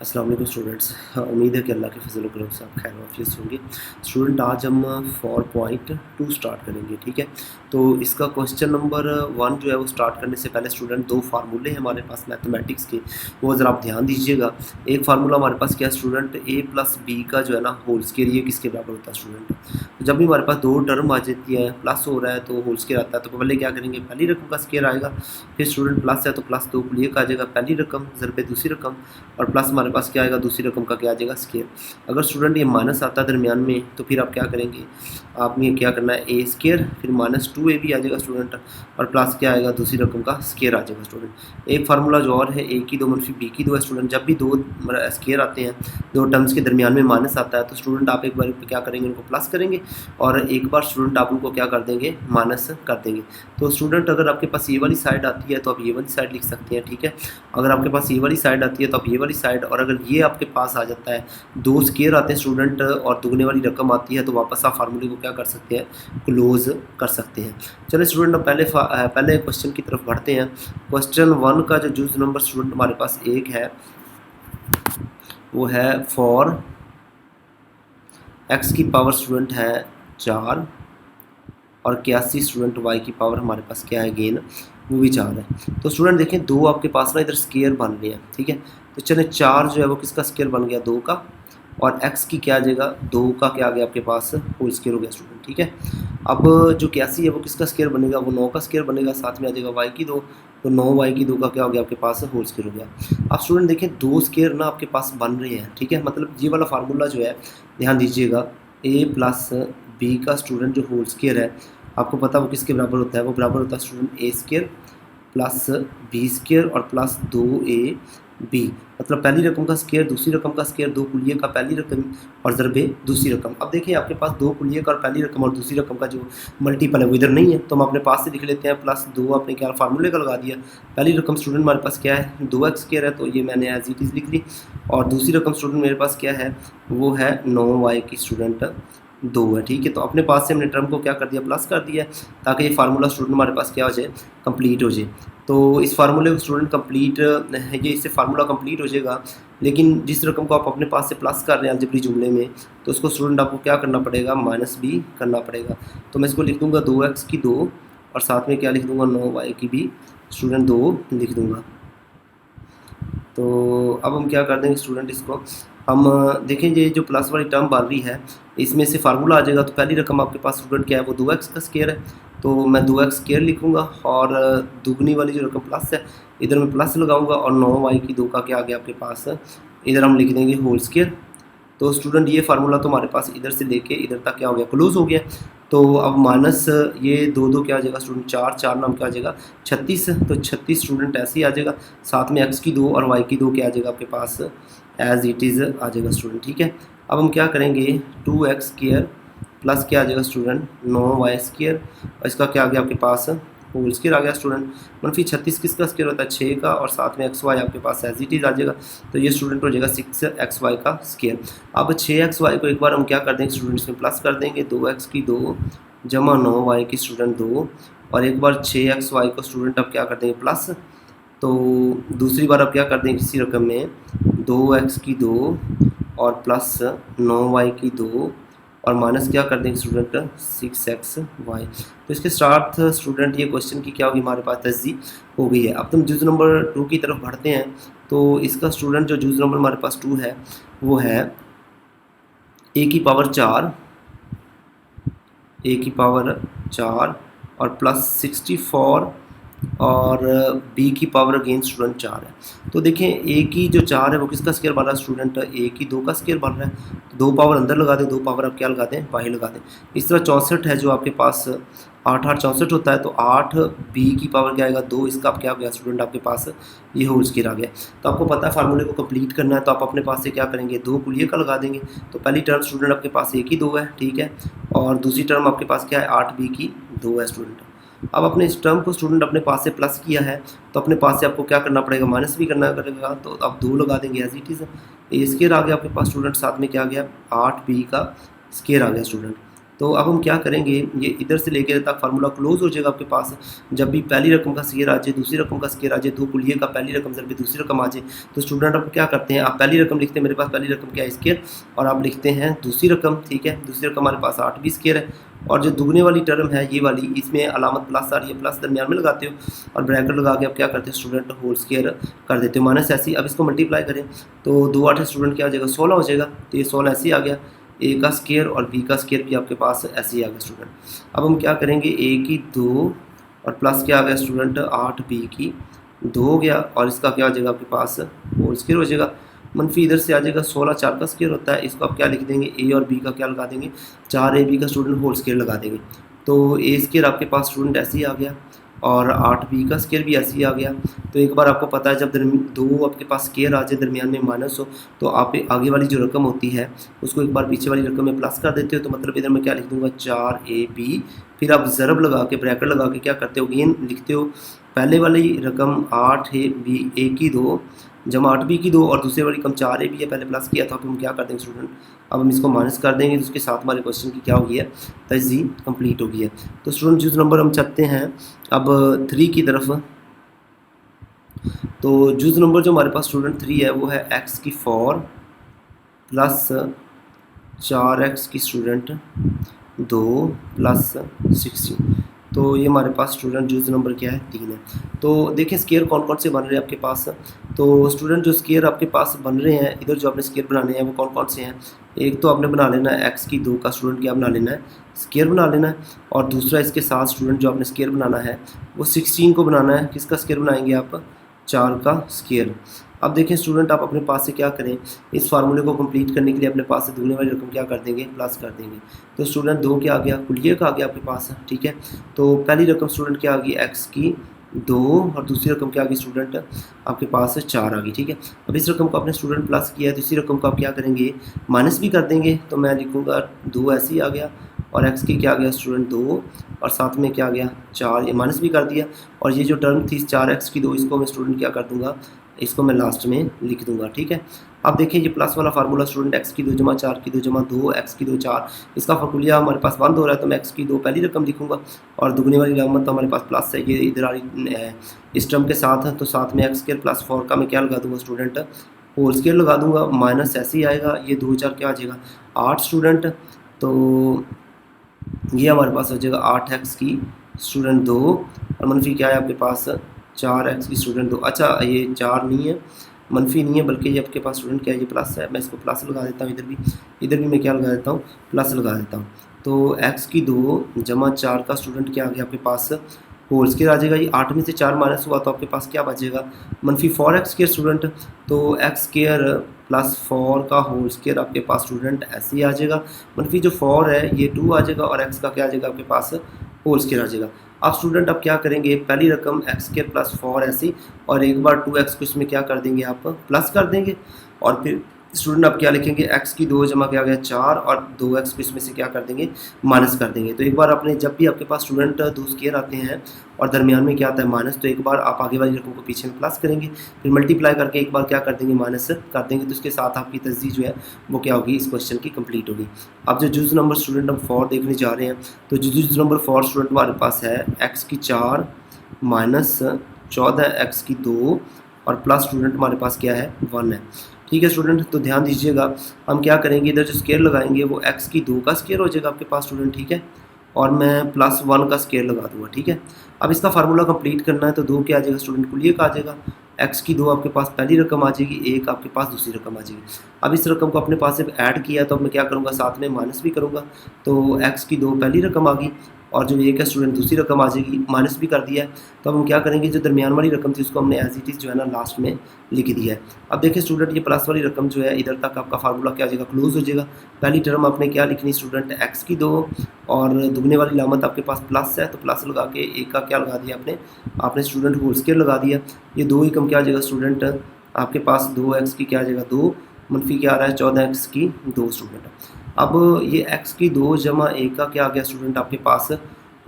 अस्सलाम वालेकुम स्टूडेंट्स। उम्मीद है कि अल्लाह के फजल करम से आप खैर वाफियत होंगे। स्टूडेंट आज हम 4.2 स्टार्ट करेंगे, ठीक है। तो इसका क्वेश्चन नंबर 1 जो है वो स्टार्ट करने से पहले स्टूडेंट दो फार्मूले हैं हमारे पास मैथमेटिक्स के, वो ज़रा आप ध्यान दीजिएगा। एक फार्मूला हमारे पास क्या है स्टूडेंट, ए प्लस बी का जो है ना होल स्केयर ये किसके बराबर होता है स्टूडेंट। तो जब भी हमारे पास दो टर्म आ जाती है, प्लस हो रहा है तो होल स्केयर आता है, तो पहले क्या करेंगे, पहली रकम का स्केयर आएगा। फिर स्टूडेंट प्लस है तो प्लस दो कुलिए का आ जाएगा पहली रकम ज़रबे दूसरी रकम, और प्लस हमारे पास क्या आएगा दूसरी रकम का क्या आ जाएगा स्केयर। अगर स्टूडेंट ये माइनस आता है दरमियान में तो फिर आप क्या करेंगे, आपने क्या करना है ए स्केयर फिर -2 ए भी आ जाएगा स्टूडेंट, और प्लस क्या आएगा दूसरी रकम का स्केयर आ जाएगा स्टूडेंट। एक फार्मूला जो और है ए की दो मनफी बी की दो है स्टूडेंट। जब भी दो स्केयर आते हैं, दो टर्म्स के दरमियान में माइनस आता है, तो स्टूडेंट आप एक बार क्या करेंगे, उनको प्लस करेंगे और एक बार स्टूडेंट आप उनको क्या कर देंगे, माइनस कर देंगे। तो स्टूडेंट अगर आपके पास ये वाली साइड आती है तो आप ये वाली साइड लिख सकते हैं, ठीक है। अगर आपके पास ये वाली साइड आती है तो आप ये वाली साइड, और अगर ये आपके पास आ जाता है, दो स्केयर आते हैं स्टूडेंट और दुगने वाली रकम आती है, तो वापस आप फार्मूले को क्या कर सकते हैं, क्लोज कर सकते हैं। चलिए स्टूडेंट अब पहले क्वेश्चन की तरफ बढ़ते हैं। क्वेश्चन 1 का जो जूज नंबर स्टूडेंट हमारे पास एक है, वो है फॉर एक्स की पावर स्टूडेंट है 4 और 81 स्टूडेंट वाई की पावर हमारे पास क्या है गेन, वो भी 4 है। तो स्टूडेंट देखें दो आपके पास ना इधर स्केयर बन रहे हैं, ठीक है। तो चले 4 जो है वो किसका स्केयर बन गया, 2 का, और x की क्या आ जाएगा, 2 का क्या आ गया आपके पास होल स्केयर हो गया स्टूडेंट, ठीक है। अब जो 81 है वो किसका स्केयर बनेगा, वो 9 का स्केयर बनेगा, साथ में आ जाएगा y की 2, तो 9 y की 2 का क्या हो गया आपके पास होल स्केयर हो गया। अब स्टूडेंट देखें दो स्केयर ना आपके पास बन रहे हैं, ठीक है। मतलब ये वाला फार्मूला जो है ध्यान दीजिएगा, a प्लस बी का स्टूडेंट जो होल स्केयर है, आपको पता वो किसके बराबर होता है, वो बराबर होता है स्टूडेंट ए स्केयर प्लस बी स्केयर और प्लस 2ab, मतलब पहली रकम का स्केयर दूसरी रकम का स्केयर, दो कुलिये का पहली रकम और ज़रबे दूसरी रकम। अब देखिए आपके पास दो कुलिये का और पहली रकम और दूसरी रकम का जो मल्टीपल है वो इधर नहीं है, तो हम अपने पास से लिख लेते हैं +2, आपने क्या फार्मूले का लगा दिया। पहली रकम स्टूडेंट हमारे पास क्या है, 2x स्केयर है, तो ये मैंने एज इट इज़ लिख ली, और दूसरी रकम स्टूडेंट मेरे पास क्या है, वो है 9y की स्टूडेंट 2 है, ठीक है। तो अपने पास से हमने टर्म को क्या कर दिया, प्लस कर दिया, ताकि ये फार्मूला स्टूडेंट हमारे पास क्या हो जाए, कंप्लीट हो जाए। तो इस फार्मूले को स्टूडेंट कंप्लीट ये इससे फार्मूला कंप्लीट हो जाएगा, लेकिन जिस रकम को आप अपने पास से प्लस कर रहे हैं अलजेब्री जुमले में, तो उसको स्टूडेंट आपको क्या करना पड़ेगा, माइनस भी करना पड़ेगा। तो मैं इसको लिख दूँगा 2x की 2, और साथ में क्या लिख दूँगा, 9y की भी स्टूडेंट 2 लिख दूँगा। तो अब हम क्या कर देंगे स्टूडेंट, इसको हम देखें ये जो प्लस वाली टर्म बन रही है, इसमें से फार्मूला आ जाएगा। तो पहली रकम आपके पास स्टूडेंट क्या है, वो 2x का स्केयर है, तो मैं 2x स्केयर लिखूँगा, और दुगनी वाली जो रकम प्लस है इधर मैं प्लस लगाऊंगा, और 9y की 2 का क्या आ गया आपके पास, इधर हम लिख देंगे होल स्केयर। तो स्टूडेंट ये फार्मूला तो हमारे पास इधर से लेके इधर तक क्या हो गया, क्लोज हो गया। तो अब माइनस ये 2 क्या आ जाएगा स्टूडेंट, 4 नाम क्या आ जाएगा 36, तो 36 स्टूडेंट ऐसे ही आ जाएगा, साथ में x की 2 और y की 2 क्या आ जाएगा आपके पास एज इट इज़ आ जाएगा स्टूडेंट, ठीक है। अब हम क्या करेंगे, 2x स्केयर प्लस क्या आ जाएगा स्टूडेंट 9y स्केयर, और इसका क्या आ गया आपके पास होल स्केयर आ गया स्टूडेंट। -36 किसका स्केयर होता है, 6 का, और साथ में xy आपके पास एज इट इज़ आ जाएगा, तो ये स्टूडेंट हो जाएगा 6xy का स्केयर। अब 6xy को एक बार हम क्या कर देंगे स्टूडेंट, इसमें प्लस कर देंगे, 2x की 2 जमा 9y की स्टूडेंट 2, और एक बार 6xy को स्टूडेंट अब क्या कर देंगे प्लस, तो दूसरी बार अब क्या कर देंगे इसी रकम में 2x की 2 और प्लस 9y की 2, और माइनस क्या कर देंगे स्टूडेंट 6xy। तो इसके साथ स्टूडेंट ये क्वेश्चन की क्या होगी, हमारे पास तस्दीक हो गई है। अब तुम जूज नंबर 2 की तरफ बढ़ते हैं। तो इसका स्टूडेंट जो जूज नंबर हमारे पास 2 है, वो है a की पावर 4 और प्लस 64 और b की पावर अगेन स्टूडेंट 4 है। तो देखें a की जो 4 है वो किसका स्केयर बन रहा है स्टूडेंट, a की 2 का स्केयर बन रहा है, तो 2 पावर अंदर लगा दें, 2 पावर आप क्या लगा दें, बाहर लगा दें। इस तरह 64 है जो आपके पास 8 8 64 होता है, तो 8 b की पावर क्या आएगा 2, इसका आप क्या हो गया स्टूडेंट आपके पास ये होल स्केयर आ गया। तो आपको पता है फार्मूले को कंप्लीट करना है, तो आप अपने पास से क्या करेंगे, 2 कुलिये का लगा देंगे। तो पहली टर्म स्टूडेंट आपके पास a की 2 है, ठीक है, और दूसरी टर्म आपके पास क्या है 8b की 2 है स्टूडेंट। अब अपने इस टर्म को स्टूडेंट अपने पास से प्लस किया है, तो अपने पास से आपको क्या करना पड़ेगा, माइनस भी करना पड़ेगा। तो अब 2 लगा देंगे as it is, a square आ गया आपके पास स्टूडेंट, साथ में क्या आ गया 8b का स्केयर आ गया स्टूडेंट। तो अब हम क्या करेंगे, ये इधर से लेकर तक फार्मूला क्लोज हो जाएगा आपके पास। जब भी पहली रकम का स्क्वायर आ जाए, दूसरी रकम का स्क्वायर आ जाए, दो कुलिये का पहली रकम जब भी दूसरी रकम आ जाए, तो स्टूडेंट आप क्या करते हैं, आप पहली रकम लिखते हैं, मेरे पास पहली रकम क्या है स्क्वायर, और आप लिखते हैं दूसरी रकम, ठीक है, दूसरी रकम हमारे पास 8 भी स्क्वायर है, और जो दुगने वाली टर्म है ये वाली, इसमें अलामत प्लस आ रही है, प्लस दरमियान में लगाते हो और ब्रैकेट लगा के आप क्या करते हो स्टूडेंट, होल स्क्वायर कर देते हो, माइनस ऐसी। अब इसको मल्टीप्लाई करें तो 2 8 स्टूडेंट क्या हो जाएगा, 16 हो जाएगा। तो ये 16 ऐसे ही आ गया, ए का स्क्वायर और बी का स्क्वायर भी आपके पास ऐसे ही आ गया स्टूडेंट। अब हम क्या करेंगे, ए की 2 और प्लस क्या आ गया स्टूडेंट, 8 बी की 2 हो गया, और इसका क्या हो जाएगा आपके पास, होल स्क्वायर हो जाएगा। मनफी इधर से आ जाएगा, 16 4 का स्क्वायर होता है, इसको आप क्या लिख देंगे, ए और बी का क्या लगा देंगे, 4 ए बी का स्टूडेंट होल स्क्वायर लगा देंगे। तो ए स्क्वायर आपके पास स्टूडेंट ऐसे ही आ गया, और 8 बी का स्क्वायर भी ऐसे ही आ गया। तो एक बार आपको पता है जब दो आपके पास स्क्वायर आ जाए, दरमियान में माइनस हो, तो आप आगे वाली जो रकम होती है उसको एक बार पीछे वाली रकम में प्लस कर देते हो। तो मतलब इधर मैं क्या लिख दूंगा, 4 ए बी, फिर आप ज़रब लगा के ब्रैकेट लगा के क्या करते हो, गेन लिखते हो, पहले वाली रकम 8 ए बी ए की 2 जमा 8 बी की 2, और दूसरी वाली रकम 4 ए बी है, पहले प्लस किया था, अब हम क्या कर देंगे स्टूडेंट, अब हम इसको माइनस कर देंगे, तो उसके साथ हमारे क्वेश्चन की क्या हो गई है, तजज़ी कंप्लीट हो गई है। तो स्टूडेंट जिस नंबर हम चाहते हैं अब 3 की तरफ, तो जुज नंबर जो हमारे पास स्टूडेंट 3 है वो है x की 4 प्लस 4x की स्टूडेंट 2 प्लस 16। तो ये हमारे पास स्टूडेंट जुज नंबर क्या है, 3 है। तो देखिए स्केयर कौन कौन से बन रहे हैं आपके पास। तो स्टूडेंट जो स्केयर आपके पास बन रहे हैं, इधर जो आपने स्केयर बनाने हैं वो कौन कौन से हैं, एक तो आपने बना लेना है x की 2 का स्टूडेंट क्या बना लेना है, स्केयर बना लेना है, और दूसरा इसके साथ स्टूडेंट जो आपने स्केयर बनाना है वो 16 को बनाना है। किसका स्केयर बनाएंगे आप, 4 का स्केयर। अब देखें स्टूडेंट आप अपने पास से क्या करें, इस फार्मूले को कंप्लीट करने के लिए अपने पास से दुगने वाली रकम क्या कर देंगे, प्लस कर देंगे। तो स्टूडेंट 2 क्या आ गया, कुलिये का आ गया आपके पास, ठीक है। तो पहली रकम स्टूडेंट क्या आ गई, x की 2, और दूसरी रकम क्या आ गई स्टूडेंट आपके पास 4 आ गई, ठीक है। अब इस रकम को आपने स्टूडेंट प्लस किया है, दूसरी रकम को आप क्या करेंगे, माइनस भी कर देंगे। तो मैं लिखूँगा 2 ऐसे ही आ गया, और x की क्या आ गया स्टूडेंट 2, और साथ में क्या आ गया 4, ये माइनस भी कर दिया। और ये जो टर्म थी 4x की 2, इसको मैं स्टूडेंट क्या कर दूंगा, इसको मैं लास्ट में लिख दूंगा, ठीक है। अब देखिए ये प्लस वाला फार्मूला स्टूडेंट x की 2 जमा 4 की 2 जमा 2 x की 2 4, इसका फार्मूला हमारे पास बंद हो रहा है, तो मैं x की 2 पहली रकम लिखूंगा, और दुगने वाली अलामत तो हमारे पास प्लस है, ये इधर आ रही इस टर्म के साथ है, तो साथ में x स्क्वायर प्लस 4 का मैं क्या लगा दूंगा स्टूडेंट, होल स्क्वायर लगा दूंगा, माइनस ऐसे ही आएगा, ये 2 4 क्या आ जाएगा 8 स्टूडेंट। तो ये हमारे पास हो जाएगा 8x की स्टूडेंट 2, और मनफी क्या है आपके पास 4x की स्टूडेंट 2। अच्छा ये 4 नहीं है, मनफी नहीं है, बल्कि ये आपके पास स्टूडेंट क्या है, ये प्लस है। मैं इसको प्लस लगा देता हूँ, इधर भी मैं क्या लगा देता हूँ, प्लस लगा देता हूँ। तो x की 2 जमा 4 का स्टूडेंट क्या आ गया आपके पास, होल स्क्वायर आ जाएगा। ये 8 में से 4 माइनस हुआ तो आपके पास क्या बचेगा, मनफी 4x स्क्वायर स्टूडेंट। तो x स्क्वायर प्लस 4 का होल स्क्वायर आपके पास स्टूडेंट ऐसे ही आ जाएगा। मनफी जो 4 है ये 2 आ जाएगा, और x का क्या आ जाएगा आपके पास, होल स्क्वायर आ जाएगा। अब स्टूडेंट आप क्या करेंगे, पहली रकम x स्क्वायर प्लस 4 ऐसी, और एक बार 2x को इसमें क्या कर देंगे आप, प्लस कर देंगे, और फिर स्टूडेंट आप क्या लिखेंगे, x की 2 जमा क्या गया 4, और 2x को इसमें से क्या कर देंगे, माइनस कर देंगे। तो एक बार अपने जब भी आपके पास स्टूडेंट 2 स्क्वायर आते हैं और दरमियान में क्या आता है माइनस, तो एक बार आप आगे वाली रकम को पीछे में प्लस करेंगे, फिर मल्टीप्लाई करके एक बार क्या कर देंगे, माइनस कर देंगे। तो उसके साथ आपकी तस्दीक जो है वो क्या होगी, इस क्वेश्चन की कंप्लीट होगी। अब जो जुज नंबर स्टूडेंट हम 4 देखने जा रहे हैं, तो जुज नंबर 4 स्टूडेंट हमारे पास है x की 4 माइनस 14x की 2, और प्लस स्टूडेंट हमारे पास क्या है 1 है, ठीक है स्टूडेंट। तो ध्यान दीजिएगा हम क्या करेंगे, इधर जो स्केयर लगाएंगे वो x की 2 का स्केयर हो जाएगा आपके पास स्टूडेंट, ठीक है, और मैं प्लस 1 का स्केयर लगा दूंगा, ठीक है। अब इसका फार्मूला कंप्लीट करना है, तो 2 क्या आ जाएगा स्टूडेंट, कुलिये का आ जाएगा, x की 2 आपके पास पहली रकम आ जाएगी, 1 आपके पास दूसरी रकम आ जाएगी। अब इस रकम को अपने पास से ऐड किया, तो अब मैं क्या करूँगा, साथ में माइनस भी करूँगा। तो x की 2 पहली रकम आ गई, और जो 1 है स्टूडेंट दूसरी रकम आ जाएगी, माइनस भी कर दिया है। तो अब हम क्या करेंगे, जो दरमियान वाली रकम थी उसको हमने एज इट इज़ जो है ना लास्ट में लिख दिया है। अब देखिए स्टूडेंट ये प्लस वाली रकम जो है इधर तक आपका फार्मूला क्या आ जाएगा, क्लोज हो जाएगा। पहली टर्म आपने क्या लिखनी स्टूडेंट, x की 2, और दुगने वाली लामत आपके पास प्लस है, तो प्लस लगा के 1 का क्या लगा दिया आपने स्टूडेंट होल स्क्वायर लगा दिया। ये 2 ही कम क्या आ जाएगा स्टूडेंट आपके पास, 2x की क्या आ जाएगा 2, मनफी क्या आ रहा है 14x की 2 स्टूडेंट। अब ये x की 2 जमा 1 का क्या आ गया स्टूडेंट आपके पास,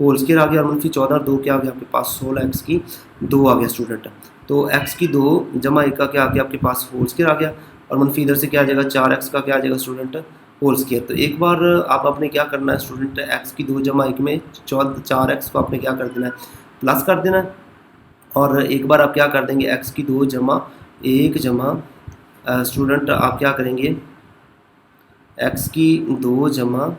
होल स्क्वायर आ गया, और मनफी 14 और 2 क्या आ गया आपके पास 16x की 2 आ गया स्टूडेंट। तो x की 2 जमा 1 का क्या आ गया आपके पास, होल स्क्वायर आ गया, और मनफी इधर से क्या आ जाएगा 4x का क्या आ जाएगा स्टूडेंट, होल स्केयर। तो एक बार आप आपने क्या करना है स्टूडेंट, एक्स की 2 जमा 1 में 4x को आपने क्या कर देना है, प्लस कर देना है। और एक बार आप क्या कर देंगे, एक्स की 2 जमा 1 जमा स्टूडेंट आप क्या करेंगे, एक्स की 2 जमा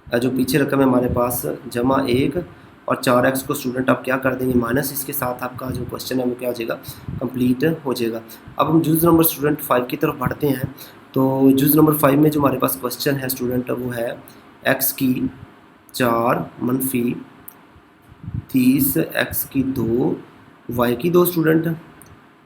जो पीछे रकम है हमारे पास जमा 1 और 4x को स्टूडेंट आप क्या कर देंगे माइनस, इसके साथ आपका जो क्वेश्चन है वो क्या हो जाएगा, कंप्लीट हो जाएगा। अब हम जूज़ नंबर स्टूडेंट 5 की तरफ बढ़ते हैं। तो जूज़ नंबर 5 में जो हमारे पास क्वेश्चन है स्टूडेंट वो है x की 4 मनफी 30 x की 2 y की 2 स्टूडेंट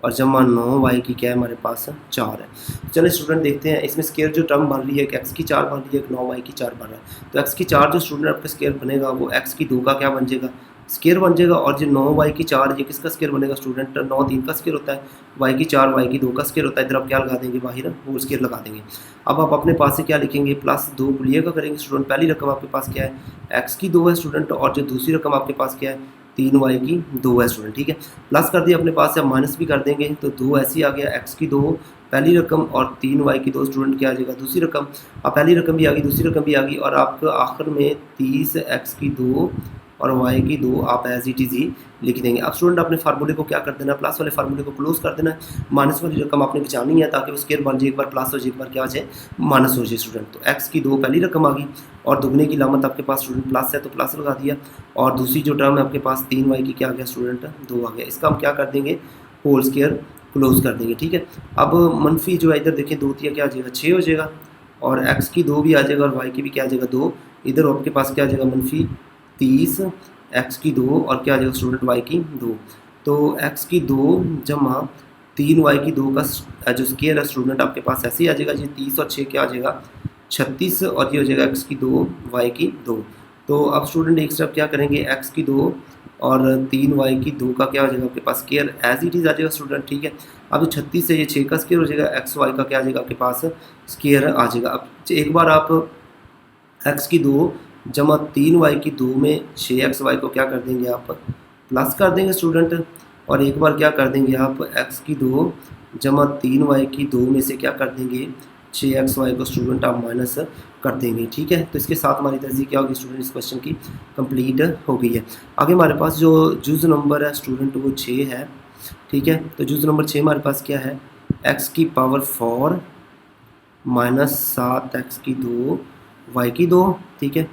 और जमा 9 y की क्या है हमारे पास 4 है। चलिए स्टूडेंट देखते हैं इसमें स्केयर जो टर्म बन रही है, एक x की 4 बन रही है, एक 9 y की 4 बन रहा है। तो x की 4 जो स्टूडेंट आपका स्केयर बनेगा वो x की 2 का क्या बन जाएगा, स्केयर बन जाएगा। और जो 9 y की 4 ये किसका स्केयर बनेगा स्टूडेंट, 9 3 का स्केयर होता है, y की 4 y की 2 का स्केयर होता है। इधर आप क्या लगा देंगे, बाहर होल स्केयर लगा देंगे। अब आप अपने पास से क्या लिखेंगे, प्लस 2 बुलिए का करेंगे स्टूडेंट। पहली रकम आपके पास क्या है, x की 2 है स्टूडेंट, और जो दूसरी रकम आपके पास क्या है, 3y की 2 है स्टूडेंट। ठीक है, प्लस कर दिया अपने पास से, अब माइनस भी कर देंगे तो 2 ऐसी आ गया, x की 2 पहली रकम और 3y की 2 स्टूडेंट क्या आ जाएगा, दूसरी रकम। अब पहली रकम भी आ गई, दूसरी रकम भी आ गई, और आपको आखिर में 30 x की 2 और y की 2 आप एज इट इज़ ही लिख देंगे। अब स्टूडेंट अपने फार्मूले को क्या कर देना, प्लस वाले फार्मूले को क्लोज कर देना है। माइनस वाली रकम आपने बचानी है ताकि वो स्केयर बन जाए, एक बार प्लस हो जाए, एक बार क्या हो जाए, माइनस हो जाए स्टूडेंट। तो x की 2 पहली रकम आ गई और दुगने की लामत आपके पास स्टूडेंट प्लस है तो प्लस लगा दिया, और दूसरी जो टर्म है आपके पास 3y की क्या आ गया स्टूडेंट, 2 आ गया। इसका हम क्या कर देंगे, होल स्केयर क्लोज कर देंगे। ठीक है, अब मनफी जो है इधर देखिए 2 क्या आ जाएगा, 6 हो जाएगा, और x की 2 भी आ जाएगा और y की भी क्या आ जाएगा 2। इधर आपके पास क्या आ जाएगा, मनफी 30 x की 2 और क्या आ जाएगा स्टूडेंट y की 2। तो x की 2 जमा 3y की 2 का जो स्केयर है स्टूडेंट आपके पास ऐसे ही आ जाएगा जी, 30 और 6 क्या आ जाएगा 36, और ये हो जाएगा x की 2 y की 2। तो अब स्टूडेंट एक स्टेप क्या करेंगे, x की 2 और 3y की 2 का क्या हो जाएगा आपके पास स्केयर एज इट इज़ आ जाएगा स्टूडेंट। ठीक है, अब 36 से ये 6 का स्केयर हो जाएगा, xy का क्या आ जाएगा आपके पास स्केयर आ जाएगा। अब एक बार आप x की 2 जमा 3y की 2 में 6xy को क्या कर देंगे, आप प्लस कर देंगे स्टूडेंट, और एक बार क्या कर देंगे आप x की 2 जमा 3y की 2 में से क्या कर देंगे, 6xy को स्टूडेंट आप माइनस कर देंगे। ठीक है, तो इसके साथ हमारी तहजीब क्या होगी स्टूडेंट, इस क्वेश्चन की कंप्लीट हो गई है। आगे हमारे पास जो जुज़ नंबर है स्टूडेंट वो 6 है। ठीक है, तो जुज़ नंबर 6 हमारे पास क्या है, x की पावर 4 माइनस 7x की 2 y की 2। ठीक है,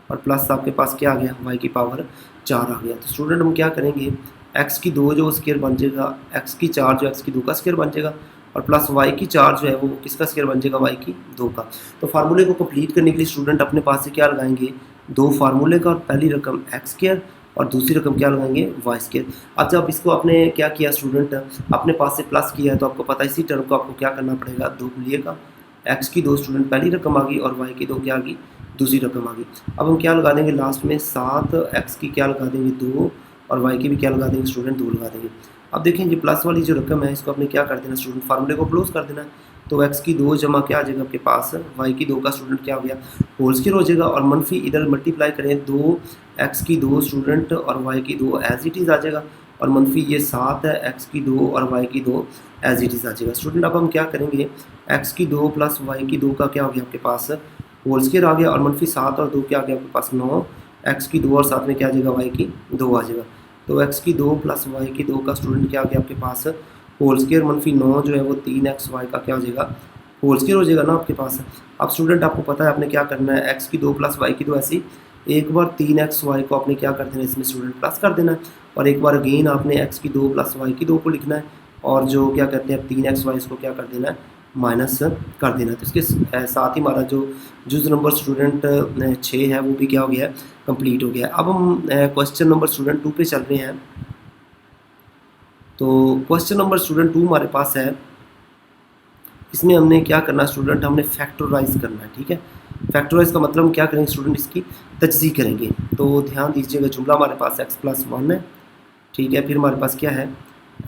और प्लस आपके पास क्या आ गया, y की पावर 4 आ गया। तो स्टूडेंट हम क्या करेंगे, x की 2 जो स्केयर बन जाएगा, x की 4 जो x की 2 का स्केयर बन जाएगा, और प्लस y की 4 जो है वो किसका स्केयर बन जाएगा, y की 2 का। तो फार्मूले को कंप्लीट करने के लिए स्टूडेंट अपने पास से क्या लगाएंगे, 2 फार्मूले का, और पहली रकम x स्केयर और दूसरी रकम क्या लगाएंगे, y स्केयर। अब जब इसको आपने क्या किया स्टूडेंट, अपने पास से प्लस किया है तो आपको पता है इसी टर्म को आपको क्या करना पड़ेगा, 2 का x की 2 स्टूडेंट पहली रकम आ गई और y की 2 क्या आ गई, दूसरी रकम आ गई। अब हम क्या लगा देंगे लास्ट में, 7x की क्या लगा देंगे 2 और y की भी क्या लगा देंगे स्टूडेंट 2 लगा देंगे। अब देखें ये प्लस वाली जो रकम है इसको आपने क्या कर देना स्टूडेंट, फार्मूले को क्लोज कर देना है। तो x की 2 जमा क्या आ जाएगा आपके पास, y की 2 का स्टूडेंट क्या हो गया, होल स्केयर हो जाएगा, और मनफी इधर मल्टीप्लाई करें 2x की 2 स्टूडेंट और y की 2 एज इट इज़ आ जाएगा, और मनफी ये 7 है x की 2 और y की 2 एज इट इज़ आ जाएगा स्टूडेंट। अब हम क्या करेंगे, x की 2 प्लस y की 2 का क्या हो गया आपके पास, होल स्केयर आ गया, और मनफी 7 और 2 क्या आ गया आपके पास 9, x की 2 और साथ में क्या आ जाएगा y की 2 आ जाएगा। तो x की 2 प्लस y की 2 का स्टूडेंट क्या आ गया आपके पास, होल स्केयर, मनफी 9 जो है वो 3xy का क्या हो जाएगा, होल स्केयर हो जाएगा ना आपके पास। अब स्टूडेंट आपको पता है आपने क्या करना है, x की 2 प्लस y की 2 ऐसी एक बार 3xy को आपने क्या कर देना है, इसमें स्टूडेंट प्लस कर देना है, और एक बार अगेन आपने x की 2 प्लस y की 2 को लिखना है, और जो क्या कहते हैं 3xy इसको क्या कर देना है, माइनस कर देना। तो इसके साथ ही हमारा जो जुज़ नंबर स्टूडेंट 6 है वो भी क्या हो गया है, कंप्लीट हो गया है। अब हम क्वेश्चन नंबर स्टूडेंट 2 पे चल रहे हैं। तो क्वेश्चन नंबर स्टूडेंट 2 हमारे पास है, इसमें हमने क्या करना है स्टूडेंट, हमने फैक्टराइज करना है। ठीक है, फैक्टराइज का मतलब हम क्या करेंगे स्टूडेंट, इसकी तजज़ी करेंगे। तो ध्यान दीजिएगा, जुमला हमारे पास x+1 है। ठीक है, फिर हमारे पास क्या है,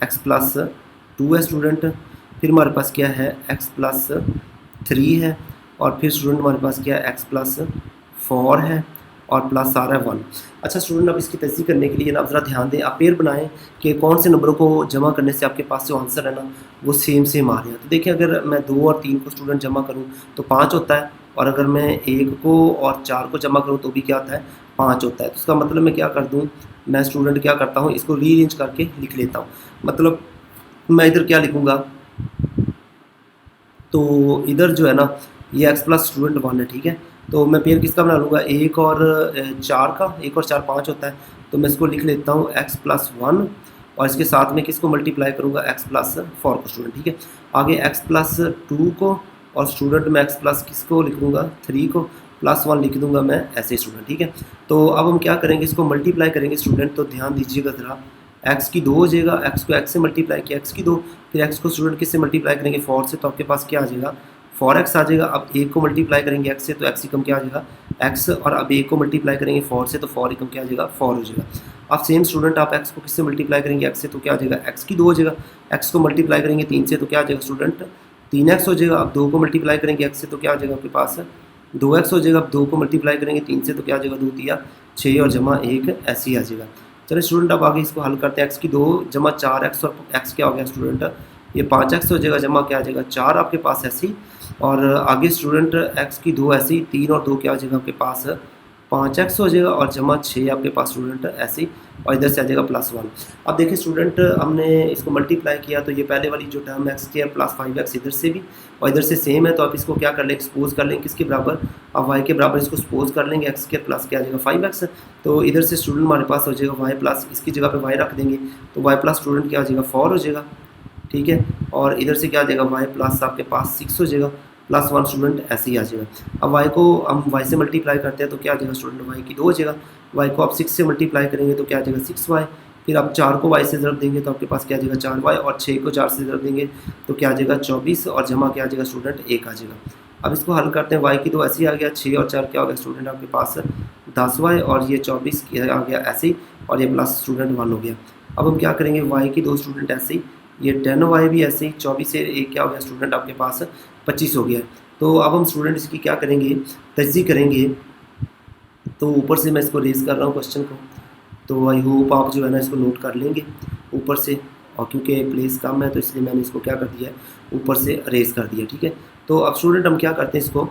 x+2 है स्टूडेंट, फिर हमारे पास क्या है x+3 है, और फिर स्टूडेंट हमारे पास क्या है x+4 है, और प्लस आ रहा है 1। अच्छा स्टूडेंट, अब इसकी तस्दीक करने के लिए ना ज़रा ध्यान दें, आप पेयर बनाएं कि कौन से नंबरों को जमा करने से आपके पास जो आंसर है ना वो सेम आ रहा है। तो देखिए, अगर मैं 2 और 3 को स्टूडेंट जमा करूँ तो 5 होता है, और अगर मैं 1 को और 4 को जमा करूँ तो भी क्या होता है, 5 होता है। तो इसका मतलब मैं क्या कर दूँ, मैं स्टूडेंट क्या करता हूँ, इसको रीअरेंज करके लिख लेता हूँ। मतलब मैं इधर क्या लिखूँगा, तो इधर जो है ना ये एक्स प्लस स्टूडेंट 1 है, ठीक है। तो मैं पेयर किसका बना लूँगा, 1 और 4 का, 1 और 4 5 होता है, तो मैं इसको लिख लेता हूँ एक्स प्लस 1, और इसके साथ में किसको मल्टीप्लाई करूँगा, एक्स प्लस 4 को स्टूडेंट, ठीक है। आगे एक्स प्लस 2 को, और स्टूडेंट में एक्स प्लस किसको लिख दूँगा, 3 को, प्लस 1 लिख दूँगा मैं ऐसे स्टूडेंट, ठीक है। तो अब हम क्या करेंगे, इसको मल्टीप्लाई करेंगे स्टूडेंट, तो ध्यान दीजिएगा ज़रा, एक्स की 2 हो जाएगा, एक्स को एक्स से मल्टीप्लाई किया एक्स की 2, फिर एक्स को स्टूडेंट किससे मल्टीप्लाई करेंगे, 4 से, तो आपके पास क्या आ जाएगा, 4x आ जाएगा। अब 1 को मल्टीप्लाई करेंगे x से तो x एकम क्या आ जाएगा, x, और अब 1 को मल्टीप्लाई करेंगे 4 से तो 4 एकम क्या आ जाएगा, 4 हो जाएगा। अब सेम स्टूडेंट आप x को किससे मल्टीप्लाई करेंगे, x से, तो क्या आ जाएगा, x की 2 हो जाएगा। x को मल्टीप्लाई करेंगे 3 से तो क्या आ जाएगा स्टूडेंट, 3x हो जाएगा। अब 2 को मल्टीप्लाई करेंगे x से तो क्या आ जाएगा आपके पास, 2x हो जाएगा। अब 2 को मल्टीप्लाई करेंगे 3 से तो क्या आ जाएगा, 2 3 6 और जमा 1 ऐसे ही आ जाएगा। चलिए स्टूडेंट, अब आगे इसको हल करते हैं। x की 2 जमा 4x, और x क्या हो गया स्टूडेंट, ये 5x हो जाएगा, जमा क्या आ जाएगा 4 आपके पास ऐसे ही। और आगे स्टूडेंट x की 2 ऐसे ही, 3 और 2 क्या हो जाएगा आपके पास, 5x हो जाएगा, और जमा 6 आपके पास स्टूडेंट ऐसे ही, और इधर से आ जाएगा प्लस 1। अब देखिए स्टूडेंट, हमने इसको मल्टीप्लाई किया तो ये पहले वाली जो term x square plus 5x इधर से भी और इधर से सेम है, तो आप इसको क्या कर लेंगे, सपोज कर लेंगे किसके बराबर, अब y के बराबर इसको सपोज कर लेंगे, एक्स स्क्वायर प्लस क्या आ जाएगा 5x। तो इधर से स्टूडेंट हमारे पास हो जाएगा y प्लस, इसकी जगह पे y रख देंगे तो y प्लस स्टूडेंट क्या आ जाएगा 4 हो जाएगा, ठीक है। और इधर से क्या आ जाएगा y प्लस आपके पास 6 हो जाएगा, प्लस 1 स्टूडेंट ऐसे ही आ जाएगा। अब y को हम y से मल्टीप्लाई करते हैं तो क्या आ जाएगा स्टूडेंट, y की 2 हो जाएगा। y को आप 6 से मल्टीप्लाई करेंगे तो क्या आ जाएगा 6y, फिर आप 4 को y से ज़रब देंगे तो आपके पास क्या आ जाएगा 4y, और 6 को 4 से ज़रब देंगे तो क्या आ जाएगा 24, और जमा क्या आ जाएगा स्टूडेंट 1 आ जाएगा। अब इसको हल करते हैं, y की 2 ऐसे ही आ गया, 6 और 4 क्या हो गया स्टूडेंट आपके पास 10y, और ये 24 आ गया ऐसे ही, और ये प्लस स्टूडेंट 1 हो गया। अब हम क्या करेंगे, y की 2 स्टूडेंट ऐसे ही, ये 10y भी ऐसे ही, 24 से एक क्या हो गया स्टूडेंट आपके पास 25 हो गया। तो अब हम स्टूडेंट इसकी क्या करेंगे, तजज़ी करेंगे। तो ऊपर से मैं इसको रेज़ कर रहा हूँ क्वेश्चन को, तो आई होप आप जो है ना इसको नोट कर लेंगे ऊपर से, और क्योंकि प्लेस कम है तो इसलिए मैंने इसको क्या कर दिया है, ऊपर से रेज़ कर दिया, ठीक है। तो अब स्टूडेंट हम क्या करते हैं, इसको